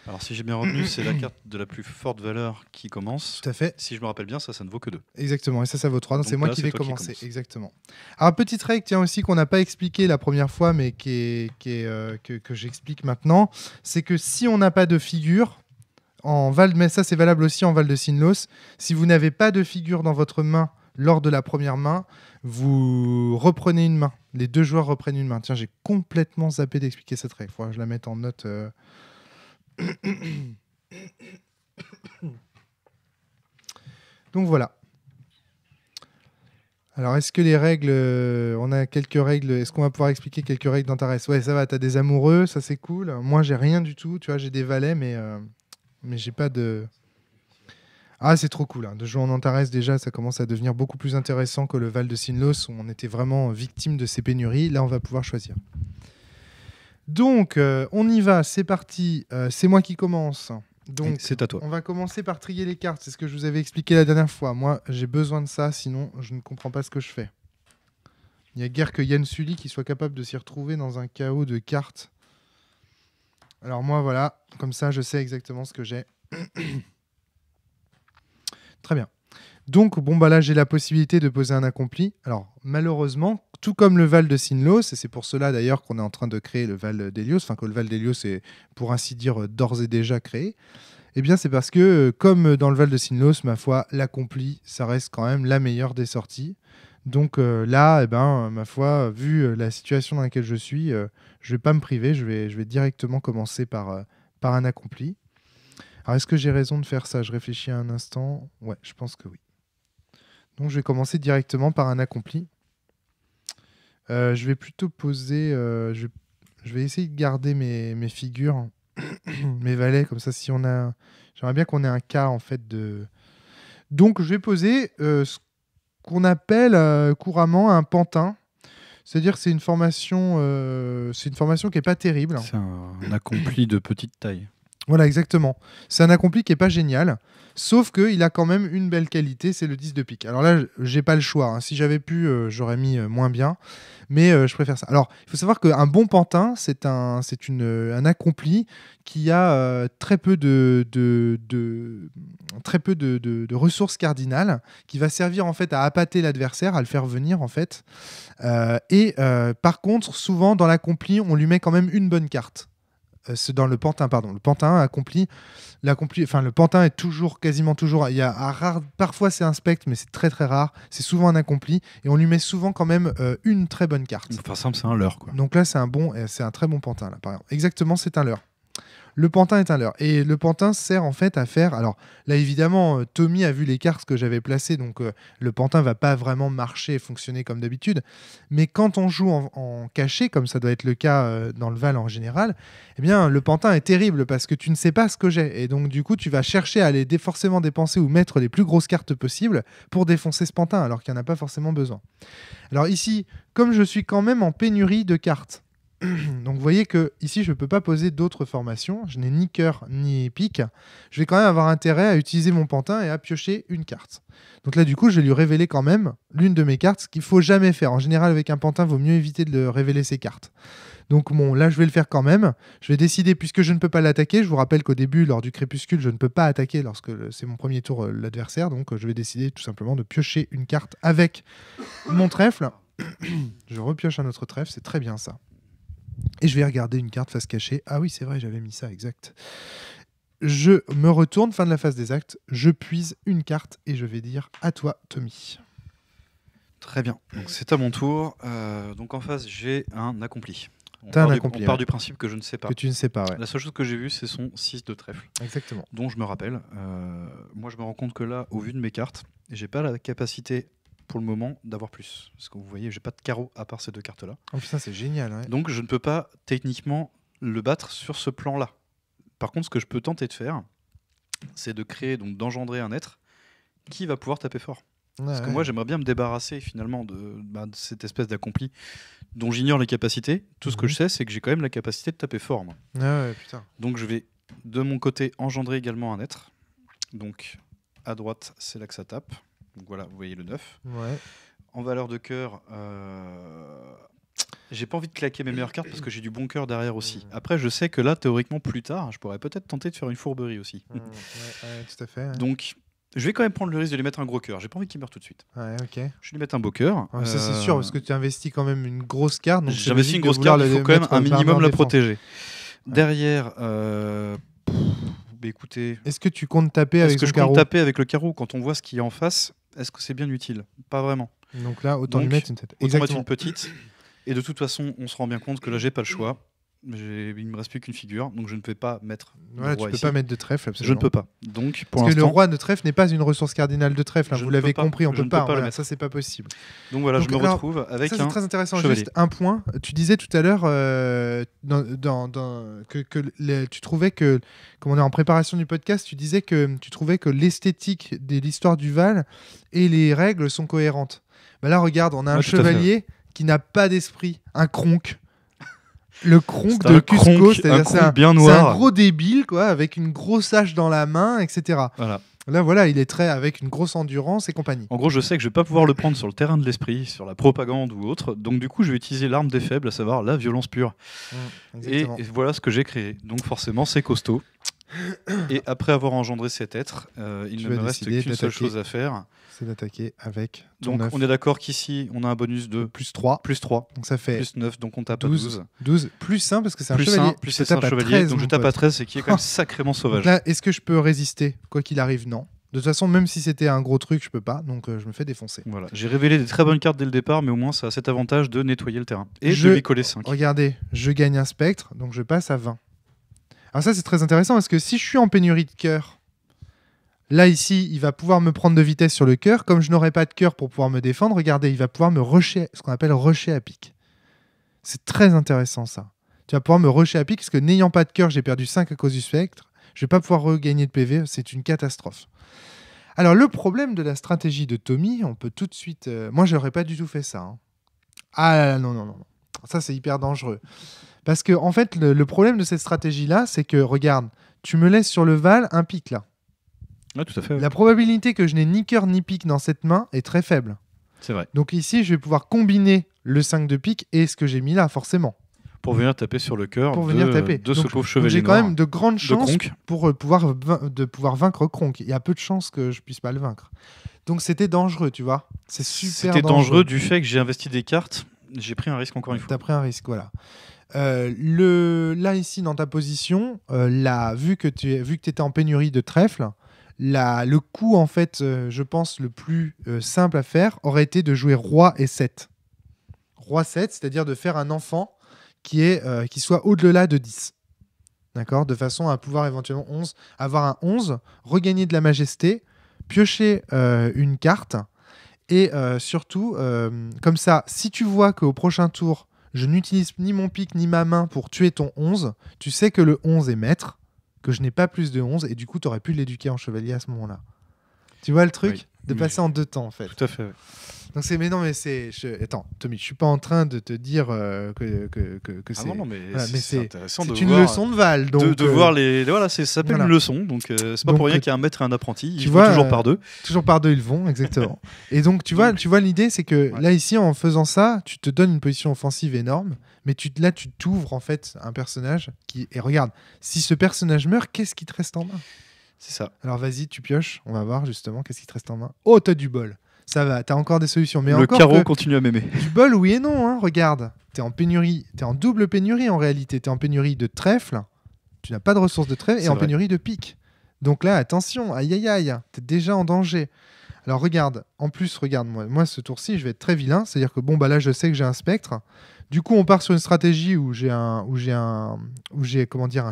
Alors si j'ai bien retenu, c'est la carte de la plus forte valeur qui commence. Tout à fait. Si je me rappelle bien, ça ne vaut que 2. Exactement, et ça vaut 3. Donc c'est moi qui vais commencer. Exactement. Alors petite règle, tiens aussi qu'on n'a pas expliqué la première fois, mais que j'explique maintenant, c'est que si on n'a pas de figure, mais ça c'est valable aussi en Val de Sinlos, si vous n'avez pas de figure dans votre main lors de la première main, vous reprenez une main. Les 2 joueurs reprennent une main. Tiens, j'ai complètement zappé d'expliquer cette règle. Il faudra que je la mette en note. Donc voilà. Alors, est-ce que les règles... on a quelques règles... Est-ce qu'on va pouvoir expliquer quelques règles d'Antares ? Ouais, ça va, t'as des amoureux, ça c'est cool. Moi, j'ai rien du tout. Tu vois, j'ai des valets, mais j'ai pas de... Ah, c'est trop cool. Hein. De jouer en Antares, déjà, ça commence à devenir beaucoup plus intéressant que le Val de Sinlos, où on était vraiment victime de ces pénuries. Là, on va pouvoir choisir. Donc, on y va, c'est parti. C'est moi qui commence. Donc, c'est à toi. On va commencer par trier les cartes. C'est ce que je vous avais expliqué la dernière fois. Moi, j'ai besoin de ça, sinon je ne comprends pas ce que je fais. Il n'y a guère que Yann Sully qui soit capable de s'y retrouver dans un chaos de cartes. Alors moi, voilà, comme ça, je sais exactement ce que j'ai. Très bien. Donc, bon, bah là, j'ai la possibilité de poser un accompli. Alors, malheureusement, tout comme le Val de Sinlos, et c'est pour cela d'ailleurs qu'on est en train de créer le Val d'Hélios, enfin que le Val d'Hélios est, pour ainsi dire, d'ores et déjà créé, eh bien, c'est parce que, comme dans le Val de Sinlos, ma foi, l'accompli, ça reste quand même la meilleure des sorties. Donc là, eh ben, ma foi, vu la situation dans laquelle je suis, je ne vais pas me priver, je vais directement commencer par un accompli. Alors, est-ce que j'ai raison de faire ça ? Je réfléchis un instant. Ouais, je pense que oui. Donc, je vais commencer directement par un accompli. Je vais plutôt poser... je vais essayer de garder mes figures, mes valets, comme ça, si on a... J'aimerais bien qu'on ait un cas, en fait, de... Donc, je vais poser ce qu'on appelle couramment un pantin. C'est-à-dire que c'est une formation qui n'est pas terrible. C'est un accompli de petite taille. Voilà, exactement. C'est un accompli qui est pas génial, sauf qu'il a quand même une belle qualité, c'est le 10 de pique. Alors là, j'ai pas le choix, hein. Si j'avais pu, j'aurais mis moins bien, mais je préfère ça. Alors, il faut savoir qu'un bon pantin, c'est un accompli qui a très peu de ressources cardinales, qui va servir en fait à appâter l'adversaire, à le faire venir en fait. Par contre, souvent dans l'accompli, on lui met quand même une bonne carte. C'est dans le pantin, pardon. Le pantin accompli, le pantin est quasiment toujours. Il y a parfois c'est un spectre, mais c'est très très rare. C'est souvent un accompli et on lui met souvent quand même une très bonne carte. Enfin simple, c'est un leurre quoi. Donc là, c'est un très bon pantin là, par exemple. Exactement, c'est un leurre. Le pantin est un leurre. Et le pantin sert en fait à faire... Alors là, évidemment, Tommy a vu les cartes que j'avais placées, donc le pantin va pas vraiment marcher et fonctionner comme d'habitude. Mais quand on joue en cachet, comme ça doit être le cas dans le Val en général, eh bien, le pantin est terrible parce que tu ne sais pas ce que j'ai. Et donc, du coup, tu vas chercher à aller forcément dépenser ou mettre les plus grosses cartes possibles pour défoncer ce pantin, alors qu'il n'y en a pas forcément besoin. Alors ici, comme je suis quand même en pénurie de cartes, donc vous voyez que ici je ne peux pas poser d'autres formations, je n'ai ni cœur ni pique, je vais quand même avoir intérêt à utiliser mon pantin et à piocher une carte. Donc là du coup je vais lui révéler quand même l'une de mes cartes, ce qu'il ne faut jamais faire. En général avec un pantin, il vaut mieux éviter de révéler ses cartes. Donc bon, là je vais le faire quand même, je vais décider, puisque je ne peux pas l'attaquer, je vous rappelle qu'au début lors du crépuscule je ne peux pas attaquer lorsque c'est mon premier tour l'adversaire, donc je vais décider tout simplement de piocher une carte avec mon trèfle. Je repioche un autre trèfle, c'est très bien ça. Et je vais regarder une carte face cachée. Ah oui, c'est vrai, j'avais mis ça, exact. Je me retourne, fin de la phase des actes. Je puise une carte et je vais dire à toi, Tommy. Très bien. Donc c'est à mon tour. Donc en face, j'ai un accompli. On part du principe que je ne sais pas. Que tu ne sais pas, ouais. La seule chose que j'ai vue, c'est son 6 de trèfle. Exactement. Dont je me rappelle. Moi, je me rends compte que là, au vu de mes cartes, j'ai pas la capacité pour le moment d'avoir plus. Parce que vous voyez, j'ai pas de carreau à part ces deux cartes-là. Oh putain, c'est génial. Ouais. Donc je ne peux pas techniquement le battre sur ce plan-là. Par contre, ce que je peux tenter de faire, c'est de créer, donc d'engendrer un être qui va pouvoir taper fort. Parce que moi, j'aimerais bien me débarrasser finalement de cette espèce d'accompli dont j'ignore les capacités. Tout ce que je sais, c'est que j'ai quand même la capacité de taper fort, moi. Putain. Donc je vais de mon côté engendrer également un être. Donc à droite, c'est là que ça tape. Donc voilà, vous voyez le 9. Ouais. En valeur de cœur, j'ai pas envie de claquer mes meilleures cartes parce que j'ai du bon cœur derrière aussi. Après, je sais que là, théoriquement, plus tard, je pourrais peut-être tenter de faire une fourberie aussi. Ouais, tout à fait. Ouais. Donc, je vais quand même prendre le risque de lui mettre un gros cœur. J'ai pas envie qu'il meure tout de suite. Ouais, ok. Je vais lui mettre un beau cœur. Ça, c'est sûr, parce que tu investis quand même une grosse carte. J'investis une grosse carte, il faut quand même un minimum la protéger. Ouais. Derrière, écoutez... Est-ce que tu comptes taper avec le carreau ? Est-ce que je compte taper avec le carreau quand on voit ce qu'il y a en face ? Est-ce que c'est bien utile ? Pas vraiment. Donc là, autant lui mettre une tête. Autant mettre une petite. Et de toute façon, on se rend bien compte que là, j'ai pas le choix. Il me reste plus qu'une figure, donc je ne peux pas mettre. Voilà, tu peux pas mettre de trèfle. Absolument. Je ne peux pas. Donc, pour parce que le roi de trèfle n'est pas une ressource cardinale de trèfle. Hein, vous l'avez compris, on peut pas. Voilà, ça, c'est pas possible. Donc voilà, je me retrouve avec un. Ça, c'est très intéressant. Chevalier. Juste un point. Tu disais tout à l'heure tu trouvais que, comme on est en préparation du podcast, tu disais que tu trouvais que l'esthétique de l'histoire du Val et les règles sont cohérentes. Bah là, regarde, on a un chevalier qui n'a pas d'esprit, un cronk. Le cronk de Cusco, c'est un gros débile, quoi, avec une grosse hache dans la main, etc. Voilà. Là, voilà, il est très avec une grosse endurance et compagnie. En gros, je sais que je vais pas pouvoir le prendre sur le terrain de l'esprit, sur la propagande ou autre. Donc, du coup, je vais utiliser l'arme des faibles, à savoir la violence pure. Et voilà ce que j'ai créé. Donc, forcément, c'est costaud. Et après avoir engendré cet être, il ne me reste qu'une seule chose à faire. C'est d'attaquer avec ton donc 9. On est d'accord qu'ici, on a un bonus de plus 3. Plus 3. Donc ça fait plus 9, donc on tape 12. à 12. Plus 1 parce que c'est un chevalier. Plus c'est un chevalier, 13, donc je tape à 13, c'est qui est quand même sacrément sauvage. Là, est-ce que je peux résister, quoi qu'il arrive? Non. De toute façon, même si c'était un gros truc, je peux pas, donc je me fais défoncer. Voilà. J'ai révélé des très bonnes cartes dès le départ, mais au moins ça a cet avantage de nettoyer le terrain. Et de lui coller 5. Regardez, je gagne un spectre, donc je passe à 20. Alors ça, c'est très intéressant, parce que si je suis en pénurie de cœur, là, ici, il va pouvoir me prendre de vitesse sur le cœur. Comme je n'aurai pas de cœur pour pouvoir me défendre, regardez, il va pouvoir me rusher, ce qu'on appelle rusher à pique. C'est très intéressant, ça. Tu vas pouvoir me rusher à pique, parce que n'ayant pas de cœur, j'ai perdu 5 à cause du spectre. Je vais pas pouvoir regagner de PV, c'est une catastrophe. Alors, le problème de la stratégie de Tommy, on peut tout de suite... Moi, je n'aurais pas du tout fait ça. Hein. Ah non. Ça, c'est hyper dangereux. Parce que, en fait, le problème de cette stratégie-là, c'est que, regarde, tu me laisses sur le Val un pic là. Ouais, tout à fait. Ouais. La probabilité que je n'ai ni cœur ni pique dans cette main est très faible. C'est vrai. Donc ici, je vais pouvoir combiner le 5 de pique et ce que j'ai mis là, forcément. Pour venir taper sur le cœur de ce Donc, pauvre chevalier j'ai noir. quand même de grandes chances Kronk. pour pouvoir vaincre Kronk. Il y a peu de chances que je puisse pas le vaincre. Donc c'était dangereux, tu vois. C'est super C'était dangereux du fait que j'ai investi des cartes. J'ai pris un risque encore une fois. T'as pris un risque, voilà. Là, ici, dans ta position, vu que tu étais en pénurie de trèfle, le coup, en fait, je pense, le plus simple à faire aurait été de jouer roi et 7. Roi 7, c'est-à-dire de faire un enfant qui soit au-delà de 10. D'accord ? De façon à pouvoir éventuellement avoir un 11, regagner de la majesté, piocher une carte, et surtout, comme ça, si tu vois qu'au prochain tour, je n'utilise ni mon pic ni ma main pour tuer ton 11, tu sais que le 11 est maître, que je n'ai pas plus de 11, et du coup, tu aurais pu l'éduquer en chevalier à ce moment-là. Tu vois le truc ? Oui, de passer en 2 temps, en fait. Tout à fait. Ouais. Donc attends, Tommy, je suis pas en train de te dire que c'est. Non, mais voilà, mais c'est intéressant de c'est une voir, leçon de Val. Donc, de voir les. Voilà, ça s'appelle une leçon. Donc, c'est pas pour rien qu'il y a un maître et un apprenti. Ils vont toujours par deux. Toujours par deux, ils vont, exactement. Et donc, tu vois, l'idée, c'est que là, ici, en faisant ça, tu te donnes une position offensive énorme. Mais là, tu t'ouvres, en fait, un personnage qui. Et regarde, si ce personnage meurt, qu'est-ce qui te reste en main ? C'est ça. Alors, vas-y, tu pioches. On va voir, justement, qu'est-ce qui te reste en main. Oh, t'as du bol. Ça va, t'as encore des solutions. Mais le encore carreau continue à m'aimer. Du bol, oui et non. Hein. Regarde, t'es en pénurie, t'es en double pénurie en réalité. T'es en pénurie de trèfle, tu n'as pas de ressources de trèfle, et en pénurie de pique. Donc là, attention, aïe aïe aïe, t'es déjà en danger. Alors regarde, en plus, regarde-moi, ce tour-ci, je vais être très vilain. C'est-à-dire que bon, bah là, je sais que j'ai un spectre. Du coup, on part sur une stratégie où j'ai un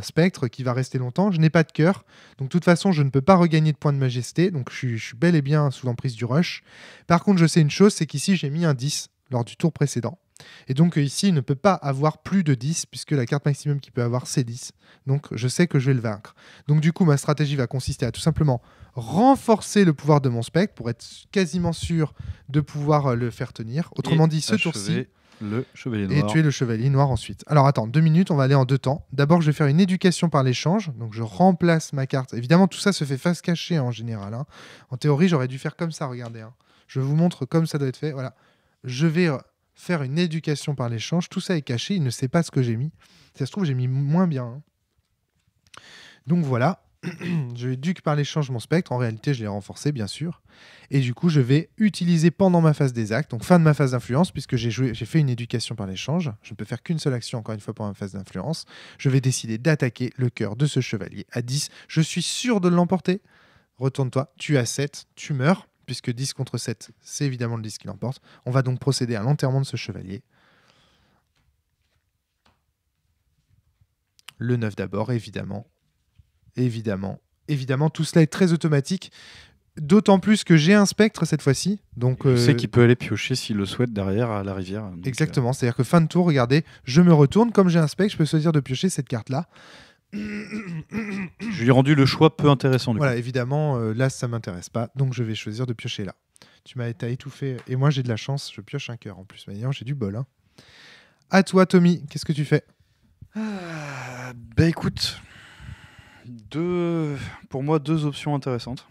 spectre qui va rester longtemps. Je n'ai pas de cœur, donc de toute façon, je ne peux pas regagner de points de majesté. Donc je suis bel et bien sous l'emprise du rush. Par contre, je sais une chose, c'est qu'ici, j'ai mis un 10 lors du tour précédent. Et donc ici, il ne peut pas avoir plus de 10, puisque la carte maximum qu'il peut avoir, c'est 10. Donc je sais que je vais le vaincre. Donc du coup, ma stratégie va consister à tout simplement renforcer le pouvoir de mon spectre pour être quasiment sûr de pouvoir le faire tenir. Autrement dit, ce tour-ci, le chevalier noir. Et tuer le chevalier noir ensuite. Alors attends, 2 minutes, on va aller en 2 temps. D'abord, je vais faire une éducation par l'échange. Donc je remplace ma carte. Évidemment, tout ça se fait face cachée en général. Hein. En théorie, j'aurais dû faire comme ça, regardez. Hein. Je vous montre comme ça doit être fait. Voilà. Je vais faire une éducation par l'échange. Tout ça est caché, il ne sait pas ce que j'ai mis. Si ça se trouve, j'ai mis moins bien. Hein. Donc voilà. Je éduque par l'échange mon spectre. En réalité, je l'ai renforcé, bien sûr. Et du coup, je vais utiliser pendant ma phase des actes, donc fin de ma phase d'influence, puisque j'ai fait une éducation par l'échange. Je ne peux faire qu'une seule action, encore une fois, pendant ma phase d'influence. Je vais décider d'attaquer le cœur de ce chevalier à 10. Je suis sûr de l'emporter. Retourne-toi, tu as 7, tu meurs, puisque 10 contre 7, c'est évidemment le 10 qui l'emporte. On va donc procéder à l'enterrement de ce chevalier. Le 9 d'abord, évidemment. Évidemment, tout cela est très automatique. D'autant plus que j'ai un spectre cette fois-ci. Donc, je sais qu'il peut aller piocher s'il le souhaite derrière à la rivière. Donc, exactement, c'est-à-dire que fin de tour, regardez, je me retourne. Comme j'ai un spectre, je peux choisir de piocher cette carte-là. Je lui ai rendu le choix peu intéressant. Voilà, évidemment, là, ça ne m'intéresse pas. Donc, je vais choisir de piocher là. T'as étouffé. Et moi, j'ai de la chance, je pioche un cœur en plus. Mais j'ai du bol. Hein. À toi, Tommy, qu'est-ce que tu fais ? Bah écoute, pour moi, 2 options intéressantes.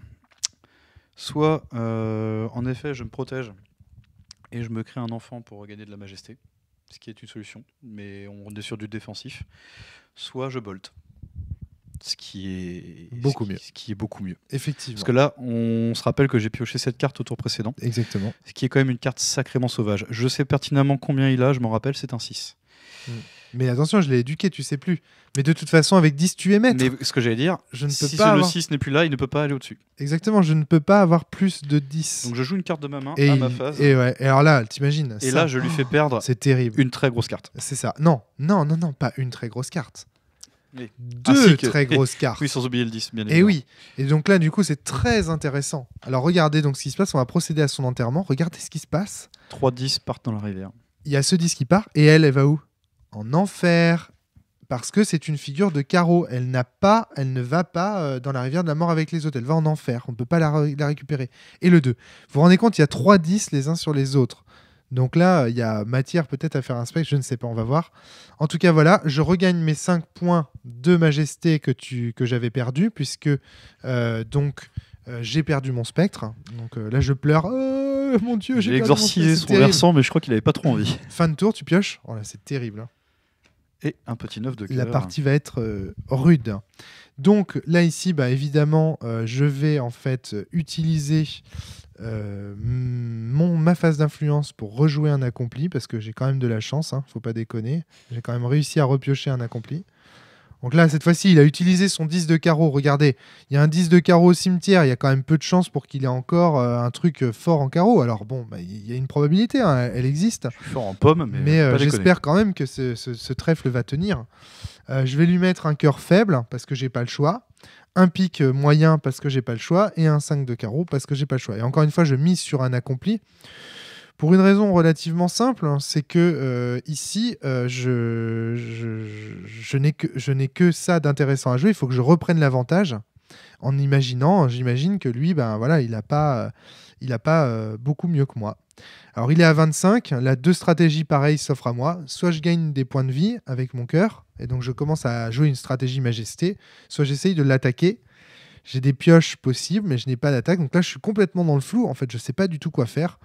Soit, en effet, je me protège et je me crée un enfant pour regagner de la majesté, ce qui est une solution, mais on est sur du défensif. Soit je bolte, ce qui est beaucoup mieux. Effectivement. Parce que là, on se rappelle que j'ai pioché cette carte au tour précédent. Exactement. Ce qui est quand même une carte sacrément sauvage. Je sais pertinemment combien il a, je m'en rappelle, c'est un 6. Mais attention, je l'ai éduqué, tu sais plus. Mais de toute façon, avec 10, tu es maître. Mais ce que j'allais dire, si le 6 n'est plus là, il ne peut pas aller au-dessus. Exactement, je ne peux pas avoir plus de 10. Donc je joue une carte de ma main à ma phase. Et alors là, t'imagines. Et là, je lui fais perdre c'est terrible. Une très grosse carte. C'est ça. Non, pas une très grosse carte. Oui. 2 très grosses cartes. Oui, sans oublier le 10, bien évidemment. Et oui. Et donc là, du coup, c'est très intéressant. Alors regardez donc ce qui se passe, on va procéder à son enterrement. Regardez ce qui se passe. 3 10 partent dans la rivière. Il y a ce 10 qui part, et elle va où ? En enfer. Parce que c'est une figure de carreau. Elle ne va pas dans la rivière de la mort avec les autres. Elle va en enfer. On ne peut pas la récupérer. Et le 2. Vous vous rendez compte, il y a 3 10 les uns sur les autres. Donc là, il y a matière peut-être à faire un spectre, je ne sais pas, on va voir. En tout cas, voilà, je regagne mes 5 points de majesté que j'avais perdu, puisque j'ai perdu mon spectre. Donc là, je pleure. Oh, mon Dieu, j'ai exorcisé son versant, mais je crois qu'il avait pas trop envie. Fin de tour, tu pioches. Oh là, c'est terrible. Hein. Et un petit 9 de cœur. La partie va être rude. Donc là, ici, bah, évidemment, je vais en fait utiliser ma phase d'influence pour rejouer un accompli, parce que j'ai quand même de la chance, hein, faut pas déconner. J'ai quand même réussi à repiocher un accompli. Donc là, cette fois-ci, il a utilisé son 10 de carreau. Regardez, il y a un 10 de carreau au cimetière. Il y a quand même peu de chances pour qu'il ait encore un truc fort en carreau. Alors bon, bah, il y a une probabilité, hein, elle existe. Je suis fort en pomme, mais j'espère quand même que ce trèfle va tenir. Je vais lui mettre un cœur faible, parce que j'ai pas le choix. Un pic moyen, parce que j'ai pas le choix. Et un 5 de carreau, parce que j'ai pas le choix. Et encore une fois, je mise sur un accompli. Pour une raison relativement simple, hein, c'est que ici, je n'ai que ça d'intéressant à jouer. Il faut que je reprenne l'avantage en imaginant, j'imagine que lui, ben, voilà, il n'a pas beaucoup mieux que moi. Alors il est à 25, là 2 stratégies pareilles s'offrent à moi. Soit je gagne des points de vie avec mon cœur, et donc je commence à jouer une stratégie majesté, soit j'essaye de l'attaquer. J'ai des pioches possibles, mais je n'ai pas d'attaque. Donc là, je suis complètement dans le flou. En fait, je ne sais pas du tout quoi faire.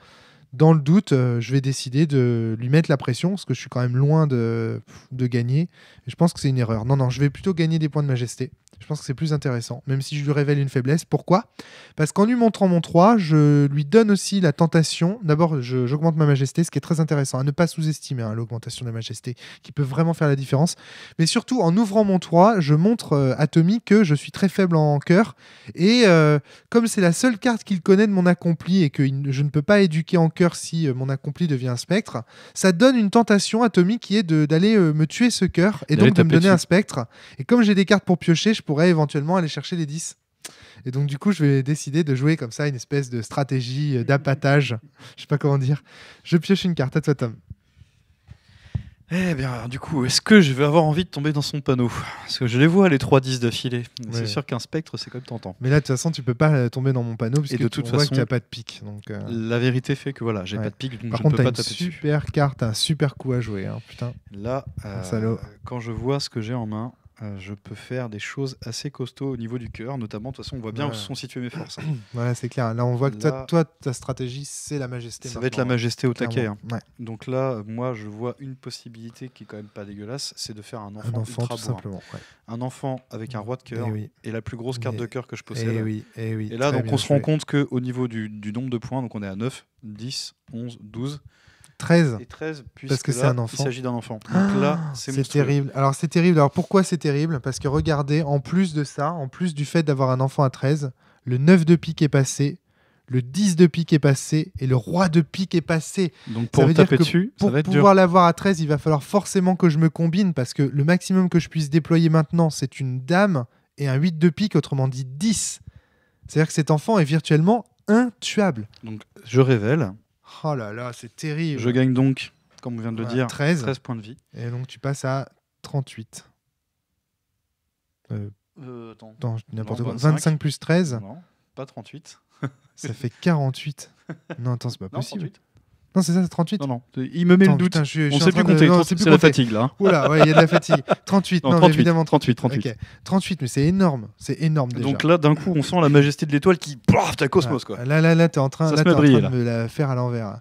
Dans le doute, je vais décider de lui mettre la pression, parce que je suis quand même loin de gagner. Et je pense que c'est une erreur. Non, je vais plutôt gagner des points de majesté. Je pense que c'est plus intéressant, même si je lui révèle une faiblesse. Pourquoi ? Parce qu'en lui montrant mon 3, je lui donne aussi la tentation. D'abord, j'augmente ma majesté, ce qui est très intéressant. À ne pas sous-estimer l'augmentation de la majesté, qui peut vraiment faire la différence. Mais surtout, en ouvrant mon 3, je montre à Tommy que je suis très faible en cœur. Et comme c'est la seule carte qu'il connaît de mon accompli, et que je ne peux pas éduquer en cœur si mon accompli devient un spectre, ça donne une tentation à Tommy qui est d'aller me tuer ce cœur, et donc de me donner un spectre. Et comme j'ai des cartes pour piocher, je pourrais éventuellement aller chercher les 10. Et donc du coup, je vais décider de jouer comme ça une espèce de stratégie d'appâtage. Je sais pas comment dire. Je pioche une carte. À toi, Tom. Eh bien, du coup, est-ce que je vais avoir envie de tomber dans son panneau ? Parce que je les vois, les 3-10 d'affilée. Ouais. C'est sûr qu'un spectre, c'est quand même tentant. Mais là, de toute façon, tu peux pas tomber dans mon panneau, parce que tu vois que tu n'as pas de pique. Donc, la vérité fait que voilà, j'ai pas de pique, donc par je contre, ne peux pas taper taper dessus. Super carte, un super coup à jouer. Hein, putain. Là, quand je vois ce que j'ai en main, je peux faire des choses assez costauds au niveau du cœur, notamment. De toute façon, on voit bien où sont situées mes forces. Voilà, c'est clair. Là, on voit que toi, ta stratégie, c'est la majesté. Ça va être la majesté au taquet. Hein. Ouais. Donc là, moi, je vois une possibilité qui est quand même pas dégueulasse, c'est de faire un enfant ultra tout simplement. Ouais. Un enfant avec un roi de cœur et la plus grosse carte de cœur que je possède. Et là, donc, on se rend compte qu'au niveau du nombre de points, donc on est à 9, 10, 11, 12... 13. Et 13, parce que c'est un enfant. Il s'agit d'un enfant. Donc là, c'est terrible. Alors c'est terrible. Alors pourquoi c'est terrible ? Parce que regardez, en plus de ça, en plus du fait d'avoir un enfant à 13, le 9 de pique est passé, le 10 de pique est passé et le roi de pique est passé. Donc pour me taper dessus, pour pouvoir l'avoir à 13, il va falloir forcément que je me combine, parce que le maximum que je puisse déployer maintenant, c'est une dame et un 8 de pique, autrement dit 10. C'est-à-dire que cet enfant est virtuellement intuable. Donc je révèle. Oh là là, c'est terrible. Je gagne donc, comme on vient de le dire, 13 points de vie. Et donc tu passes à 38. Attends, n'importe quoi. 25 plus 13. Non, pas 38. Ça fait 48. Non, attends, c'est pas possible. 38. Non, c'est ça, c'est 38. Non, il me met le doute. On sait plus compter. C'est la fatigue là. Oula, ouais, il y a de la fatigue. 38. Non, 38, évidemment 38. Okay. 38, mais c'est énorme. C'est énorme déjà. Donc là, d'un coup, on sent la majesté de l'étoile qui paf, ta cosmos quoi. Là, t'es en train, de me la faire à l'envers.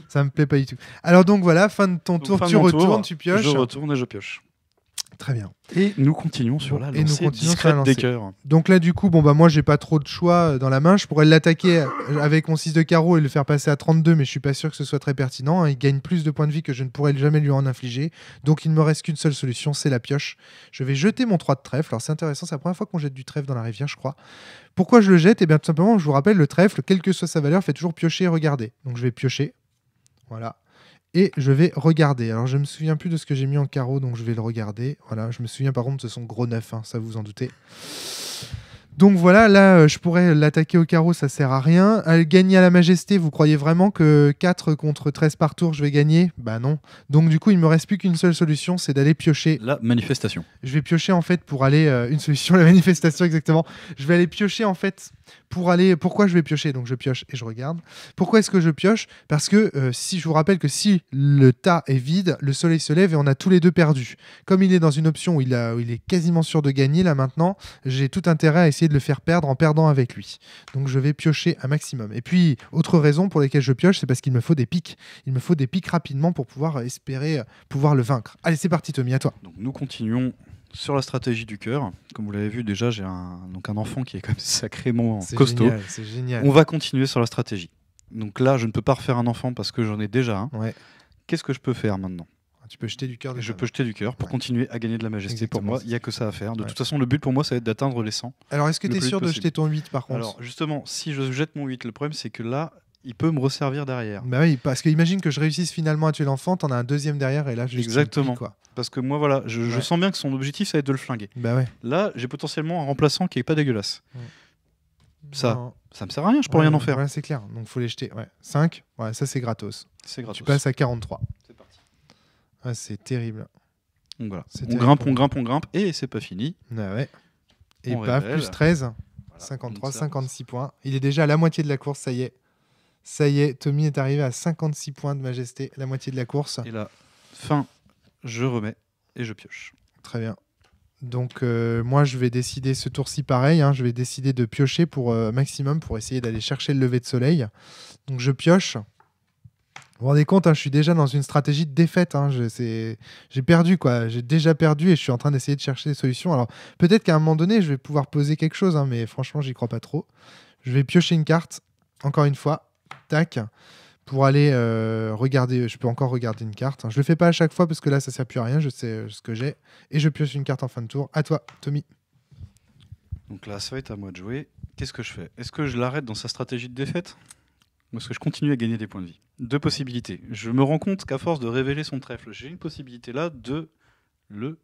Ça me plaît pas du tout. Alors donc voilà, fin de ton tour, tu retournes, tu pioches. Je retourne et je pioche. Très bien. Et nous continuons sur la lancée discrète des cœurs. Donc là, du coup, moi, j'ai pas trop de choix dans la main. Je pourrais l'attaquer avec mon 6 de carreau et le faire passer à 32, mais je suis pas sûr que ce soit très pertinent. Il gagne plus de points de vie que je ne pourrais jamais lui en infliger. Donc il ne me reste qu'une seule solution, c'est la pioche. Je vais jeter mon 3 de trèfle. Alors c'est intéressant, c'est la première fois qu'on jette du trèfle dans la rivière, je crois. Pourquoi je le jette ? Eh bien, tout simplement, je vous rappelle, le trèfle, quelle que soit sa valeur, fait toujours piocher et regarder. Donc je vais piocher. Voilà. Et je vais regarder. Alors, je ne me souviens plus de ce que j'ai mis en carreau, donc je vais le regarder. Voilà, je me souviens par contre de son gros 9, hein, ça vous en doutez. Donc voilà, là, je pourrais l'attaquer au carreau, ça sert à rien. Gagner à la majesté, vous croyez vraiment que 4 contre 13 par tour, je vais gagner ? Bah non. Donc du coup, il me reste plus qu'une seule solution, c'est d'aller piocher. La manifestation. Je vais piocher en fait pour aller... une solution, la manifestation exactement. Je vais aller piocher en fait Pourquoi je vais piocher? Donc je pioche et je regarde. Pourquoi est-ce que je pioche? Parce que si je vous rappelle que si le tas est vide, le soleil se lève et on a tous les deux perdu. Comme il est dans une option où il est quasiment sûr de gagner, là maintenant, j'ai tout intérêt à essayer de le faire perdre en perdant avec lui. Donc je vais piocher un maximum. Et puis, autre raison pour laquelle je pioche, c'est parce qu'il me faut des pics. Il me faut des pics rapidement pour pouvoir espérer pouvoir le vaincre. Allez, c'est parti Tommy, à toi. Donc nous continuons sur la stratégie du cœur. Comme vous l'avez vu, déjà, j'ai un enfant qui est quand même sacrément costaud. C'est génial. On va continuer sur la stratégie. Donc là, je ne peux pas refaire un enfant parce que j'en ai déjà un. Ouais. Qu'est-ce que je peux faire maintenant? Tu peux jeter du cœur. Je peux jeter du cœur pour continuer à gagner de la majesté. Exactement. Pour moi, il n'y a que ça à faire. De toute façon, le but pour moi, ça va être d'atteindre les 100. Alors, est-ce que tu es sûr de jeter ton 8 par contre? Alors, justement, si je jette mon 8, le problème, c'est que là, il peut me resservir derrière. Bah oui, parce que imagine que je réussisse finalement à tuer l'enfant, t'en as un deuxième derrière et là, je Exactement. Plie, quoi. Parce que moi, voilà, je sens bien que son objectif, ça va être de le flinguer. Bah ouais. Là, j'ai potentiellement un remplaçant qui est pas dégueulasse. Ça me sert à rien, je peux rien en faire. Ouais, c'est clair, donc faut les jeter. Ouais. 5, ouais, ça c'est gratos. C'est gratos. Tu passes à 43. C'est parti. Ouais, c'est terrible. Donc voilà, on grimpe, et c'est pas fini. Ah ouais. Et on paf, révèle. plus 13, Voilà. 53, Donc 56 points. Il est déjà à la moitié de la course, ça y est. Ça y est, Tommy est arrivé à 56 points de majesté, la moitié de la course. Et là, fin, je remets et je pioche. Très bien. Donc moi, je vais décider ce tour-ci pareil. Je vais décider de piocher pour maximum pour essayer d'aller chercher le lever de soleil. Donc je pioche. Vous vous rendez compte, je suis déjà dans une stratégie de défaite. J'ai perdu, quoi. J'ai déjà perdu et je suis en train d'essayer de chercher des solutions. Alors peut-être qu'à un moment donné, je vais pouvoir poser quelque chose, mais franchement, j'y crois pas trop. Je vais piocher une carte, encore une fois. Tac. Pour aller regarder, je peux encore regarder une carte. Je le fais pas à chaque fois parce que là, ça sert plus à rien. Je sais ce que j'ai. Et je pioche une carte en fin de tour. À toi, Tommy. Donc là, ça va être à moi de jouer. Qu'est-ce que je fais? Est-ce que je l'arrête dans sa stratégie de défaite? Ou est-ce que je continue à gagner des points de vie? Deux possibilités. Je me rends compte qu'à force de révéler son trèfle, j'ai une possibilité là de le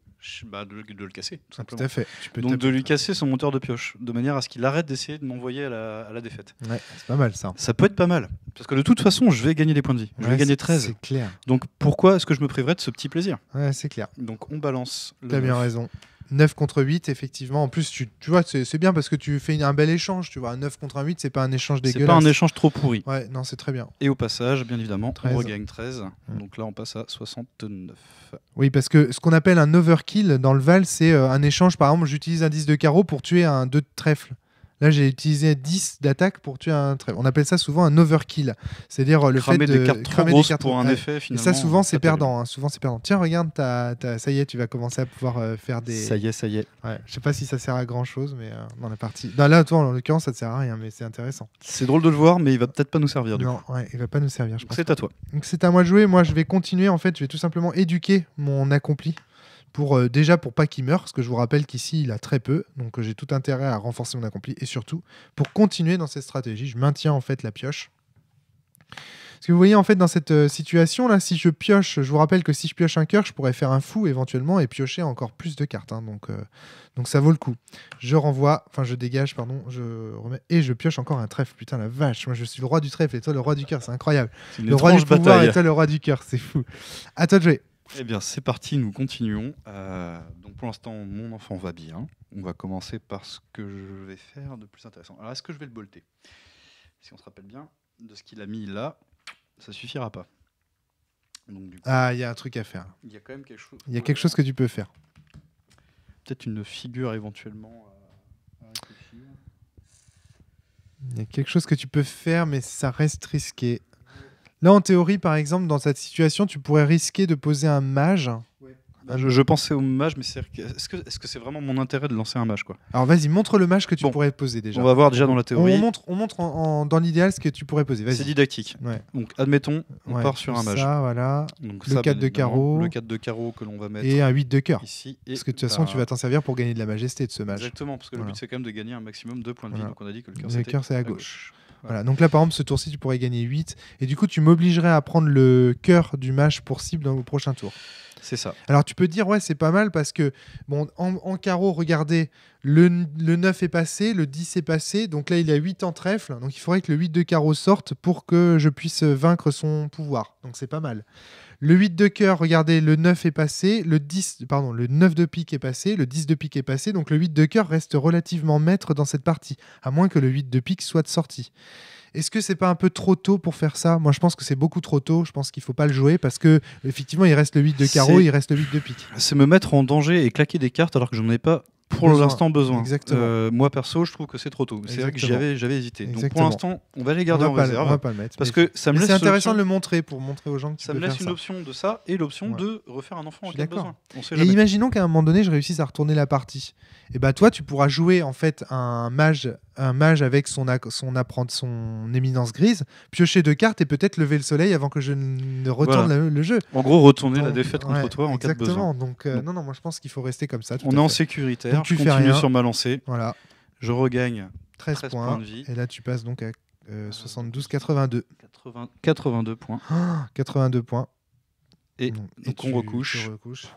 casser. Tout simplement. Tout à fait. Donc de lui casser son moteur de pioche, de manière à ce qu'il arrête d'essayer de m'envoyer à la défaite. Ouais, c'est pas mal ça. Ça peut être pas mal. Parce que de toute façon, je vais gagner des points de vie. Je vais gagner 13. C'est clair. Donc pourquoi est-ce que je me priverais de ce petit plaisir? Ouais, c'est clair. Donc on balance le T'as bien raison. 9 contre 8, effectivement. En plus, tu vois, c'est bien parce que tu fais un bel échange. Tu vois, 9 contre un 8, c'est pas un échange dégueulasse. C'est pas un échange trop pourri. Ouais, non, c'est très bien. Et au passage, bien évidemment, 13. on regagne 13. Donc là, on passe à 69. Oui, parce que ce qu'on appelle un overkill dans le Val, c'est un échange. Par exemple, j'utilise un 10 de carreau pour tuer un 2 de trèfle. Là, j'ai utilisé 10 d'attaque pour tuer un trèfle. On appelle ça souvent un overkill. C'est-à-dire le cramer fait de des cartes trop cramer grosses des cartes pour un effet, finalement. Et ça, souvent, c'est perdant. Souvent, c'est perdant. Tiens, regarde, ça y est, tu vas commencer à pouvoir faire des... Ça y est. Ouais, je sais pas si ça sert à grand-chose, mais dans la partie... Non, là, toi, en l'occurrence, ça te sert à rien, mais c'est intéressant. C'est drôle de le voir, mais il va peut-être pas nous servir, du coup. Non, ouais, il va pas nous servir, je pense. C'est à toi. Donc, c'est à moi de jouer. Moi, je vais continuer. En fait, je vais tout simplement éduquer mon accompli. Déjà pour pas qu'il meure, parce que je vous rappelle qu'ici il a très peu, donc j'ai tout intérêt à renforcer mon accompli, et surtout pour continuer dans cette stratégie, je maintiens en fait la pioche. Parce que vous voyez en fait dans cette situation là, si je pioche, je vous rappelle que si je pioche un cœur, je pourrais faire un fou éventuellement et piocher encore plus de cartes, donc ça vaut le coup. Je renvoie, enfin je dégage, pardon, je remets et je pioche encore un trèfle. Putain la vache, moi je suis le roi du trèfle et toi le roi du cœur, c'est incroyable. Le roi du pouvoir et toi le roi du cœur, c'est fou. À toi de jouer. Eh bien, c'est parti, nous continuons. Donc pour l'instant, mon enfant va bien. On va commencer par ce que je vais faire de plus intéressant. Alors, est-ce que je vais le bolter? Si on se rappelle bien de ce qu'il a mis là, ça suffira pas. Donc, du coup, il y a un truc à faire. Il y a quand même quelque chose. Il y a quelque chose que tu peux faire. Peut-être une figure éventuellement à réfléchir. Il y a quelque chose que tu peux faire, mais ça reste risqué. Là, en théorie, par exemple, dans cette situation, tu pourrais risquer de poser un mage. Ouais. Je pensais au mage, mais est-ce que c'est vraiment mon intérêt de lancer un mage, quoi? Alors vas-y, montre le mage que tu pourrais poser déjà. On va voir déjà dans la théorie. On montre dans l'idéal ce que tu pourrais poser. C'est didactique. Ouais. Donc admettons, on part sur un mage. Ça, voilà. Donc, le 4 de carreau. Le 4 de carreau que l'on va mettre. Et un 8 de cœur. Ici. Parce que de toute façon, tu vas t'en servir pour gagner de la majesté de ce mage. Exactement, parce que le but c'est quand même de gagner un maximum de points de vie. Donc on a dit que le cœur c'est à gauche. Voilà. Donc là, par exemple, ce tour-ci, tu pourrais gagner 8. Et du coup, tu m'obligerais à prendre le cœur du mage pour cible au prochain tour. C'est ça. Alors, tu peux dire, ouais, c'est pas mal parce que, bon, en carreau, regardez, le 9 est passé, le 10 est passé. Donc là, il y a 8 en trèfle. Donc, il faudrait que le 8 de carreau sorte pour que je puisse vaincre son pouvoir. Donc, c'est pas mal. Le 8 de cœur, regardez, le 9 est passé, le 9 de pique est passé, le 10 de pique est passé, donc le 8 de cœur reste relativement maître dans cette partie, à moins que le 8 de pique soit de sortie. Est-ce que c'est pas un peu trop tôt pour faire ça? Moi, je pense que c'est beaucoup trop tôt. Je pense qu'il faut pas le jouer parce que effectivement, il reste le 8 de carreau, il reste le 8 de pique. C'est me mettre en danger et claquer des cartes alors que j'en ai pas pour l'instant besoin. Exactement. Moi perso, je trouve que c'est trop tôt. C'est vrai que j'avais hésité. Exactement. Donc pour l'instant, on va les garder en réserve. On va pas le mettre. Parce que ça me laisse c'est intéressant de le montrer pour montrer aux gens que ça me laisse une option de ça et l'option de refaire un enfant en cas de besoin. Et imaginons qu'à un moment donné, je réussisse à retourner la partie. Et bah toi, tu pourras jouer en fait un mage avec son éminence grise, piocher 2 cartes et peut-être lever le soleil avant que je ne retourne le jeu. En gros, retourner la défaite contre toi en cas de besoin. Donc non, moi je pense qu'il faut rester comme ça. On est en sécuritaire. Donc, je continue sur ma lancée. Voilà. Je regagne 13 points de vie. Et là, tu passes donc à 72-82. 82 points. 82 points. Et donc on recouche.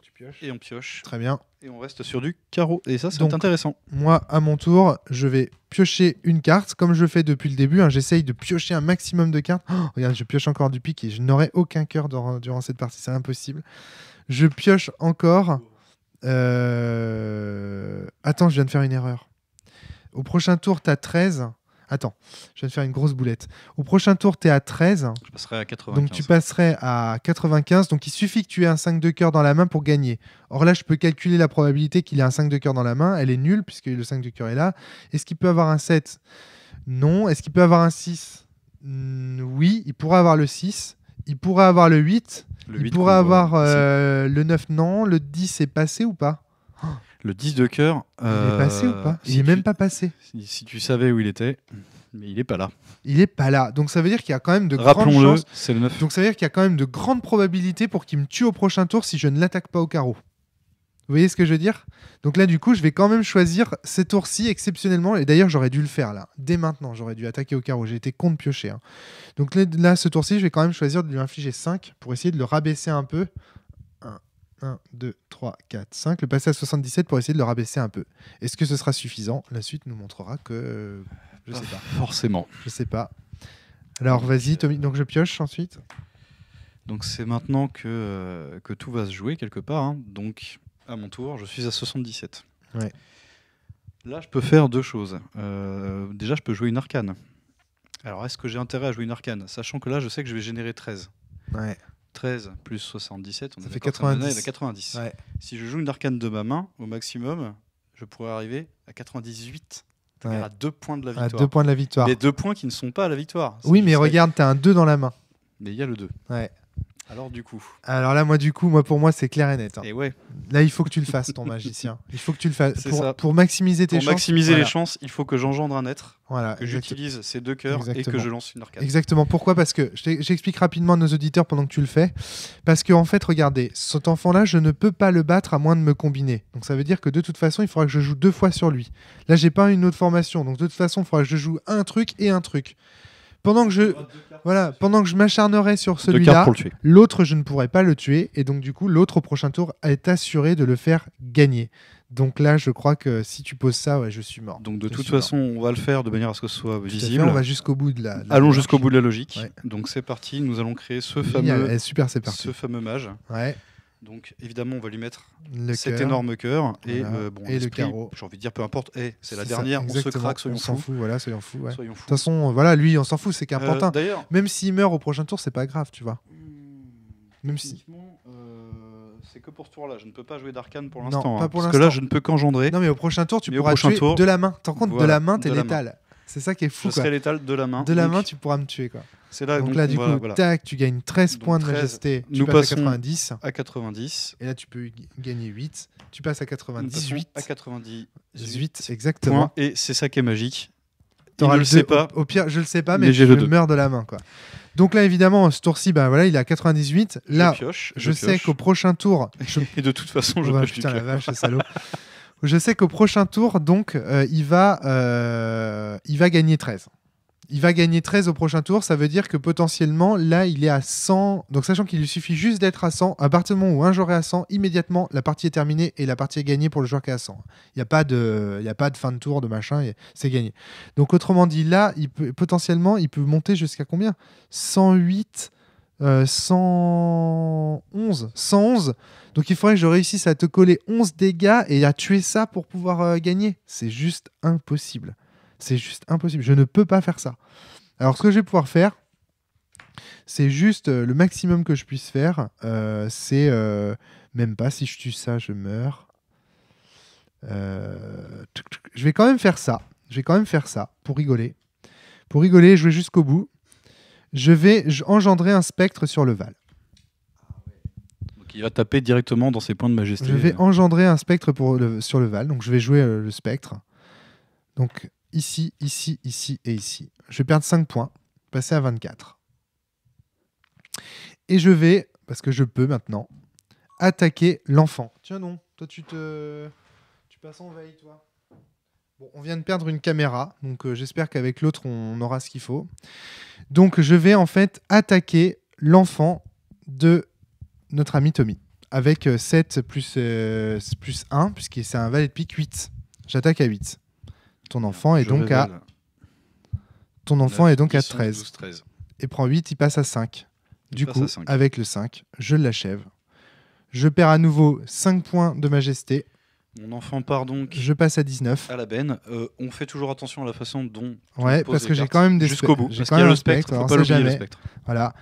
Tu pioches. Et on pioche. Très bien. Et on reste sur du carreau. Et ça, c'est intéressant. Moi, à mon tour, je vais piocher une carte. Comme je fais depuis le début, j'essaye de piocher un maximum de cartes. Regarde, je pioche encore du pique et je n'aurai aucun cœur durant cette partie. C'est impossible. Je pioche encore. Attends, je viens de faire une erreur. Au prochain tour, tu as 13. Attends, je viens de faire une grosse boulette. Au prochain tour, tu es à 13. Je passerai à 95. Donc tu passerais à 95. Donc il suffit que tu aies un 5 de cœur dans la main pour gagner. Or là, je peux calculer la probabilité qu'il ait un 5 de cœur dans la main. Elle est nulle puisque le 5 de cœur est là. Est-ce qu'il peut avoir un 7? Non. Est-ce qu'il peut avoir un 6? Oui, il pourrait avoir le 6. Il pourrait avoir le 8. Il pourrait avoir le 9. Non. Le 10 est passé ou pas? Le 10 de cœur. Il est passé ou pas? Il n'est même pas passé. Si tu savais où il était, mais il n'est pas là. Il n'est pas là. Donc ça veut dire qu'il y a quand même de grandes chances. C'est le 9. Donc ça veut dire qu'il y a quand même de grandes probabilités pour qu'il me tue au prochain tour si je ne l'attaque pas au carreau. Vous voyez ce que je veux dire? Donc là, du coup, je vais quand même choisir ces tours-ci exceptionnellement. Et d'ailleurs, j'aurais dû le faire là. Dès maintenant, j'aurais dû attaquer au carreau. J'ai été con de piocher. Donc là, ce tour-ci, je vais quand même choisir de lui infliger 5 pour essayer de le rabaisser un peu. 1, 2, 3, 4, 5. Le passer à 77 pour essayer de le rabaisser un peu. Est-ce que ce sera suffisant? La suite nous montrera que... je sais pas. Forcément. Je sais pas. Alors, vas-y, Tommy. Donc, je pioche ensuite. Donc, c'est maintenant que tout va se jouer quelque part. Donc, à mon tour, je suis à 77. Ouais. Là, je peux faire 2 choses. Déjà, je peux jouer une arcane. Alors, est-ce que j'ai intérêt à jouer une arcane? Sachant que là, je sais que je vais générer 13. Ouais. 13 plus 77, ça fait 90. 90. Ouais. Si je joue une arcane de ma main, au maximum, je pourrais arriver à 98. Ouais. À 2 points de la victoire. À 2 points de la victoire. Mais 2 points qui ne sont pas à la victoire. Oui, mais regarde, tu as un 2 dans la main. Mais il y a le 2. Ouais. Alors du coup. Alors là, pour moi, c'est clair et net. Et ouais. Là, il faut que tu le fasses, ton magicien. Il faut que tu le fasses. C'est pour maximiser tes chances. Pour maximiser les chances, il faut que j'engendre un être. Voilà, que j'utilise ces 2 cœurs et que je lance une arcane. Exactement. Pourquoi? Parce que j'explique rapidement à nos auditeurs pendant que tu le fais. Parce que en fait, regardez, cet enfant-là, je ne peux pas le battre à moins de me combiner. Donc ça veut dire que de toute façon, il faudra que je joue 2 fois sur lui. Là, j'ai pas une autre formation. Donc de toute façon, il faudra que je joue un truc et un truc. Pendant que je m'acharnerai sur celui-là, l'autre, je ne pourrai pas le tuer. Et donc, du coup, l'autre, au prochain tour, est assuré de le faire gagner. Donc là, je crois que si tu poses ça, ouais, je suis mort. Donc de toute façon, on va le faire de manière à ce que ce soit visible. On va jusqu'au bout de la Allons jusqu'au bout de la logique. Ouais. Donc c'est parti, nous allons créer ce fameux mage. Ouais. Donc évidemment, on va lui mettre cet énorme cœur et, et le carreau. J'ai envie de dire peu importe, c'est la dernière, on se craque, soyons fous. Soyons fous. Ouais. De toute façon, voilà, lui, on s'en fout, c'est qu'important. Même s'il meurt au prochain tour, c'est pas grave, tu vois. Même si. C'est que pour ce tour-là, je ne peux pas jouer d'arcane pour l'instant. Parce que là, je ne peux qu'engendrer. Non, mais au prochain tour, tu pourras tuer de la main. T'en compte, de la main, t'es létal. C'est ça qui est fou. Je serai létal de la main. De la main, tu pourras me tuer, quoi. C'est là, donc là, du coup, tac, tu gagnes 13 points de majesté. Tu passes à 90. À 90. Et là, tu peux gagner 8. Tu passes à 98. À 98. Exactement. Et c'est ça qui est magique. Je le sais pas. Au pire, je le sais pas, mais je meurs de la main, quoi. Donc là, évidemment, ce tour-ci, il est à 98. Là, je sais qu'au prochain tour... Et de toute façon, je pioche. Putain, la vache, c'est salaud. Je sais qu'au prochain tour, donc, il va gagner 13. Il va gagner 13 au prochain tour, ça veut dire que potentiellement, là, il est à 100. Donc, sachant qu'il lui suffit juste d'être à 100, à partir du moment où un joueur est à 100, immédiatement, la partie est terminée et la partie est gagnée pour le joueur qui est à 100. Il n'y a pas de fin de tour, de machin, c'est gagné. Donc, autrement dit, là, potentiellement, il peut monter jusqu'à combien? 108, 111. 111. Donc il faudrait que je réussisse à te coller 11 dégâts et à tuer ça pour pouvoir gagner. C'est juste impossible. C'est juste impossible. Je ne peux pas faire ça. Alors ce que je vais pouvoir faire, c'est juste le maximum que je puisse faire. C'est même pas si je tue ça, je meurs. Je vais quand même faire ça. Je vais quand même faire ça pour rigoler. Pour rigoler, jouer jusqu'au bout. Je vais engendrer un spectre sur le Val. Donc il va taper directement dans ses points de majesté. Je vais engendrer un spectre sur le Val. Donc je vais jouer le spectre. Donc ici, ici, ici et ici. Je vais perdre 5 points. Passer à 24. Et je vais, parce que je peux maintenant, attaquer l'enfant. Tiens non, toi tu passes en veille, toi. Bon, on vient de perdre une caméra, donc j'espère qu'avec l'autre, on aura ce qu'il faut. Donc, je vais en fait attaquer l'enfant de notre ami Tommy, avec 7 plus 1, puisque c'est un valet de pique 8. J'attaque à 8. Ton enfant est donc à 13. 12, 13. Et prend 8, il passe à 5. Du coup, avec le 5, je l'achève. Je perds à nouveau 5 points de majesté. Mon enfant part donc. Je passe à 19. À la benne. On fait toujours attention à la façon dont. Ouais, parce que j'ai quand même des jusqu'au bout. J'ai quand même le spectre. Faut pas l'oublier, le spectre. Voilà.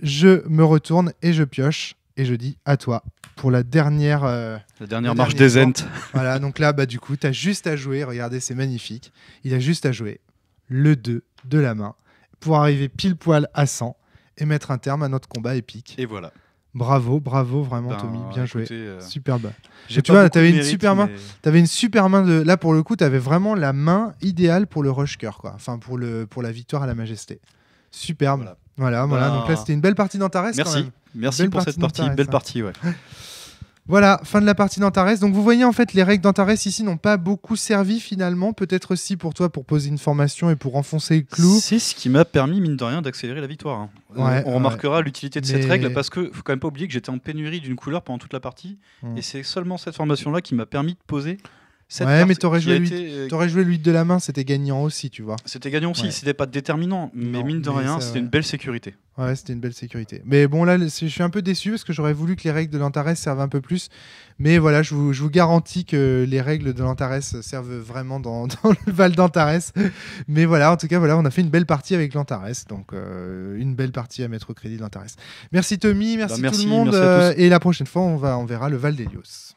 Je me retourne et je pioche et je dis à toi pour la dernière. Marche des Ents. Voilà. Donc là, bah du coup, t'as juste à jouer. Regardez, c'est magnifique. Il a juste à jouer le 2 de la main pour arriver pile poil à 100 et mettre un terme à notre combat épique. Et voilà. Bravo, vraiment Tommy, bien joué, superbe. Tu vois, t'avais une super main. T'avais une super main de. Là pour le coup, t'avais vraiment la main idéale pour le rush cœur, quoi. Enfin pour la victoire à la majesté. Superbe. Voilà. Donc là, c'était une belle partie d'Antares. Merci pour cette partie, belle partie, ouais. Voilà, fin de la partie d'Antares. Donc vous voyez, en fait, les règles d'Antares ici n'ont pas beaucoup servi finalement. Peut-être aussi pour toi, pour poser une formation et pour enfoncer le clou. C'est ce qui m'a permis, mine de rien, d'accélérer la victoire. Hein. On remarquera l'utilité de cette règle parce que faut quand même pas oublier que j'étais en pénurie d'une couleur pendant toute la partie. Et c'est seulement cette formation-là qui m'a permis de poser cette mais t'aurais joué l'huile de la main, c'était gagnant aussi, tu vois. C'était gagnant aussi, c'était pas déterminant. Mais mine de rien, c'était une belle sécurité. Ouais, c'était une belle sécurité. Mais bon, là, je suis un peu déçu parce que j'aurais voulu que les règles de l'Antares servent un peu plus. Mais voilà, je vous garantis que les règles de l'Antares servent vraiment dans le Val d'Antares. Mais voilà, en tout cas, voilà, on a fait une belle partie avec l'Antares. Donc, une belle partie à mettre au crédit de l'Antares. Merci Tommy, merci tout le monde. Et la prochaine fois, on verra le Val d'Hélios.